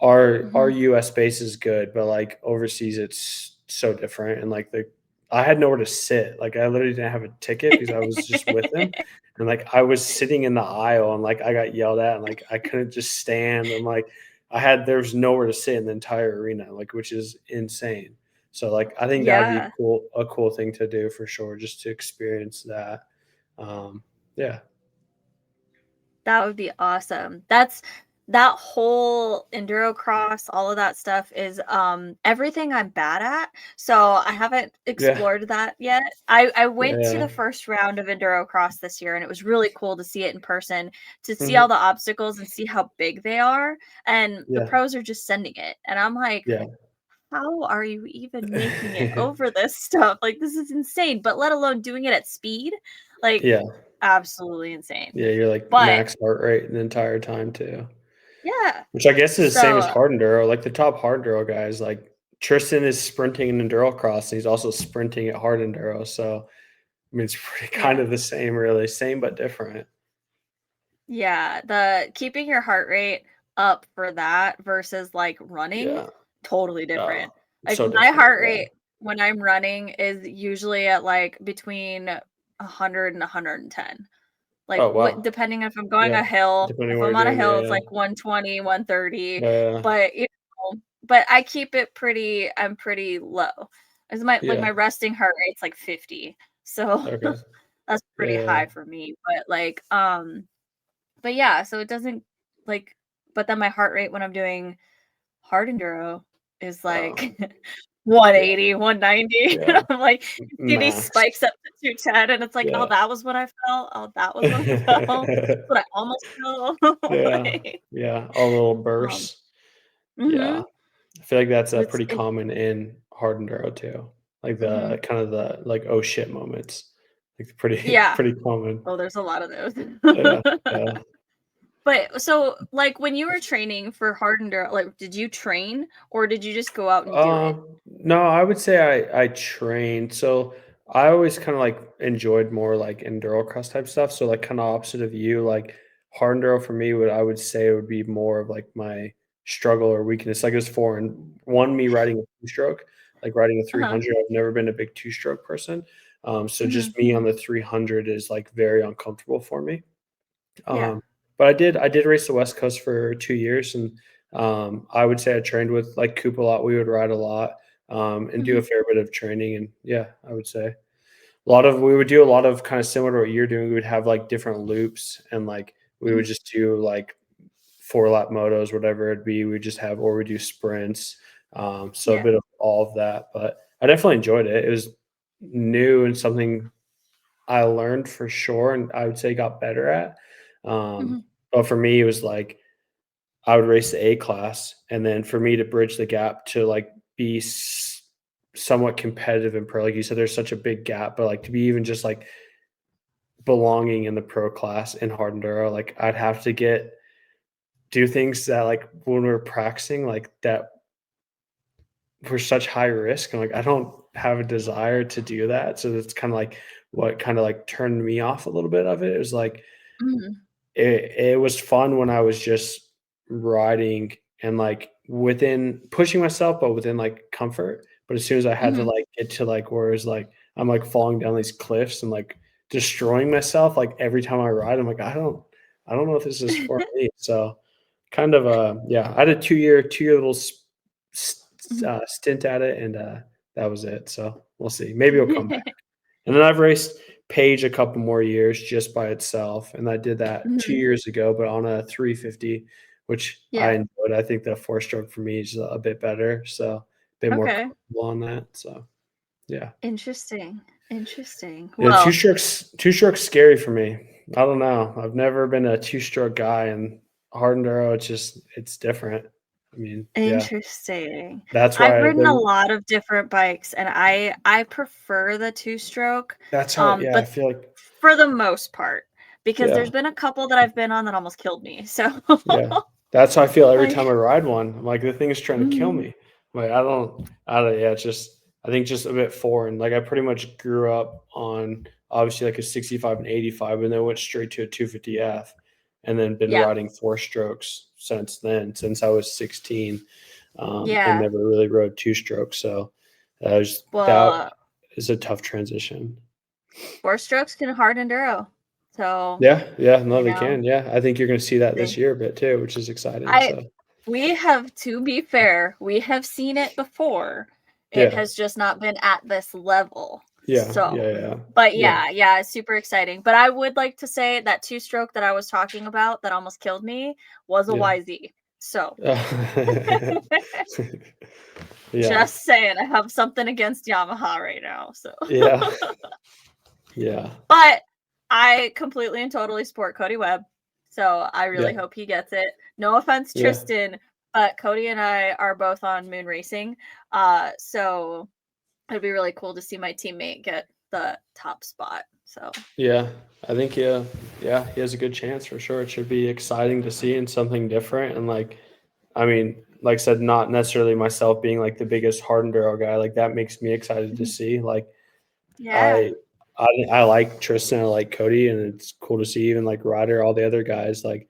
our Mhm. US base is good, but like overseas it's so different. And like the I had nowhere to sit. Like I literally didn't have a ticket because I was just with him. And like I was sitting in the aisle and like I got yelled at and like I couldn't just stand and like there was nowhere to sit in the entire arena, like which is insane. So like I think that would be Yeah. a cool thing to do for sure, just to experience that. Um, yeah. That would be awesome. That whole enduro cross, all of that stuff is everything I'm bad at. So I haven't Yeah. explored that yet. I went to Yeah. the first round of enduro cross this year and it was really cool to see it in person, to see all Mhm. the obstacles and see how big they are. And the Yeah. pros are just sending it. And I'm like, Yeah. how are you even making it over this stuff? Like this is insane, but let alone doing it at speed. Like Yeah. absolutely insane. Yeah, you're like But max heart rate the entire time too, yeah. which I guess is the same as So, hard enduro. Like the top hard enduro guys, like Tristan is sprinting in enduro cross, and he's also sprinting at hard enduro. So I mean, it's pretty kind yeah. of the same, really, same but different. Yeah, the keeping your heart rate up for that versus, like, running, Yeah, totally different. Like, so my different. heart Yeah. rate when I'm running is usually at, like, between 100 and 110. Like, Oh wow. depending if I'm going Yeah, a hill, depending if what I'm you're on a doing. hill, Yeah, it's, yeah, like, 120, 130, yeah, but, but I keep it pretty I'm pretty low. As yeah. my resting heart rate's, like, 50, so Okay. that's pretty Yeah, high for me, but yeah, so it doesn't like but then my heart rate when I'm doing hard enduro is yeah. like Yeah, 180, 190. yeah. I'm like, you see these Max. spikes up to 210 and it's like, "Oh, Yeah. that was what I felt. Oh, that was what I felt. That's what I almost felt." Yeah, Like, yeah, all little um, bursts. Yeah, mhm. I feel like that's, It's pretty it common in hard enduro too, like mhm. the kind of the, like, "Oh, shit" moments, like, pretty Yeah. pretty common. Oh, there's a lot of those. Yeah, yeah. But so, like, when you were training for hard enduro, like, did you train or did you just go out and do it? No, I would say I trained. So I always kind of like enjoyed more like enduro cross type stuff. So like kind of opposite of you, like hard enduro for me would I would say would be more of like my struggle or weakness. Like it was foreign. One, me riding a two stroke, like riding a Uh-huh. 300. I've never been a big two stroke person. So Mhm. just me on the 300 is like very uncomfortable for me. Yeah. But I did race the West Coast for 2 years, and, I would say I trained with, like, Coop a lot. We would ride a lot, and do a Mhm. fair bit of training, and yeah, I would say. A lot of we would do a lot of kinda similar to what you're doing. We would have, like, different loops, and, like, we would Mhm. just do, like, 4 lap motos, whatever it be. We just have or we do sprints, so a Yeah. bit of all of that, but I definitely enjoyed it. It was new and something I learned for sure, and I would say got better at. Mhm. But for me, it was like I would race the A class, and then for me to bridge the gap to like be somewhat competitive in pro, like you said, there's such a big gap, but like to be even just like belonging in the pro class in hard enduro, like I'd have to do things that like when we were practicing, like that were such high risk. And like I don't have a desire to do that. So that's kind of like what kind of like turned me off a little bit of it. It was like Mhm. it was fun when I was just riding and, like, within pushing myself, but within, like, comfort, but as soon as I had to, Mhm. like, get to, like, where it's, like, I'm, like, falling down these cliffs and, like, destroying myself, like, every time I ride, I'm like, I don't know if this is for me." So, kind of, yeah, I had a 2-year little Mhm. stint at it, and, that was it, so we'll see. Maybe it'll come back. And then I've raced Page a couple more years just by itself, and I did that 2 Mhm. years ago, but on a 350, which I Yeah. enjoyed. I think the four-stroke for me is a bit better, so a bit more Okay. comfortable on that, so, yeah. Interesting. Interesting. Yeah, Well, two strokes scary for me. I don't know. I've never been a two-stroke guy, and hard enduro, it's different. I mean, yeah, interesting. that's I've why ridden a the lot of different bikes and I prefer the two-stroke, that's how yeah, I but feel like for the most part, because yeah, there's been a couple that I've been on that almost killed me. So, yeah. That's how I feel every Like, time I ride one. I'm like, the thing is trying to kill mhm. me. Like, yeah, it's just, I think just a bit foreign. Like, I pretty much grew up on obviously like a 65 and 85, and then went straight to a 250F, and then been Yeah. riding four strokes since then, since I was 16, and Yeah. never really rode two strokes. So that Well, is a tough transition. four strokes can hard enduro. So, Yeah, yeah, no, you they know, can. Yeah, I think you're going to see that this they year a bit too, which is exciting. I So, we have to be fair, we have seen it before. It yeah, has just not been at this level. yeah, So, yeah, yeah, but yeah. yeah, it's super exciting. But I would like to say that two-stroke that I was talking about that almost killed me was a Yeah. YZ. So, Yeah. just saying, I have something against Yamaha right now. So, Yeah. Yeah. but I completely and totally support Cody Webb. So I really Yeah. hope he gets it. No offense, Yeah. Tristan, but Cody and I are both on Moon Racing. So it'd be really cool to see my teammate get the top spot. So Yeah. I think, yeah, he has a good chance for sure. It should be exciting to see and something different. And like, I mean, like I said, not necessarily myself being like the biggest hard enduro guy. Like that makes me excited to mhm. see. Like Yeah, I, I like Tristan, I like Cody, and it's cool to see even like Ryder, all the other guys. Like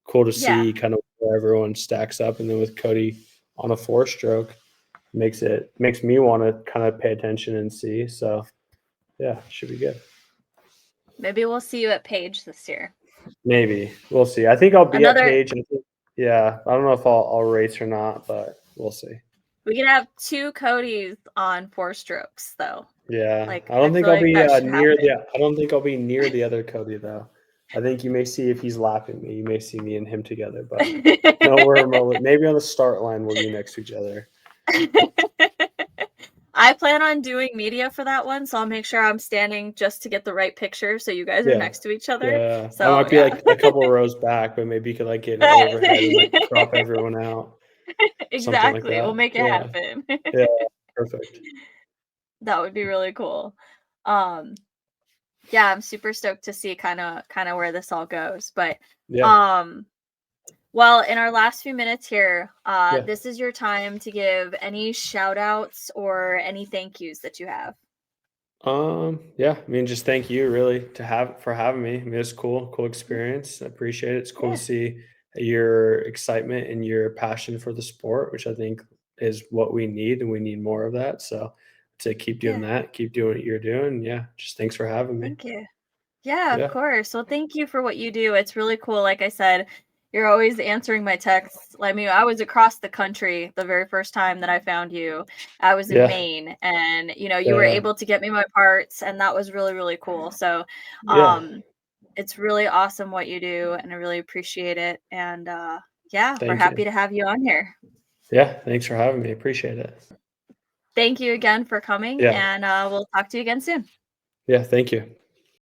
cool to yeah, see kind of where everyone stacks up, and then with Cody on a four stroke, makes me want to kind of pay attention and see. So yeah, should be good. maybe we'll see you at Page this year. Maybe we'll see. I think I'll be at Another, Page. Yeah, I don't know if I'll race or not, but we'll see. we could have two Codys on four strokes though. Yeah, Like I don't I think feel I'll like be that should near happen. the. I don't think I'll be near the other Cody though. I think you may see if he's lapping me. You may see me and him together, but nowhere remotely. Maybe on the start line we'll be next to each other. I plan on doing media for that one, so I'll make sure I'm standing just to get the right picture so you guys are Yeah, next to each other. yeah. I So, might be yeah. like a couple rows back, but maybe you could like get an overhead and like crop everyone out, something like Exactly, we'll that. make it Yeah, happen. yeah. Perfect. That would be really cool. Um, yeah, I'm super stoked to see kinda where this all goes, but, Yeah, um, well, in our last few minutes here, yeah. this is your time to give any shout outs or any thank yous that you have. Yeah, I mean, just thank you really for having me. I mean, it's cool experience. I appreciate it. It's cool to Yeah, see your excitement and your passion for the sport, which I think is what we need, and we need more of that. So to keep doing yeah, that, keep doing what you're doing. Yeah, just thanks for having me. thank you. Yeah, of Yeah, course. Well, thank you for what you do. It's really cool. Like I said, you're always answering my texts. I mean, I was across the country the very first time that I found you. I was in yeah, Maine and you were yeah, able to get me my parts and that was really, really cool. So, yeah. um it's really awesome what you do and I really appreciate it. And yeah, we're Thank you. happy to have you on here. Yeah, thanks for having me. Appreciate it. Thank you again for coming Yeah, and we'll talk to you again soon. yeah. Thank you.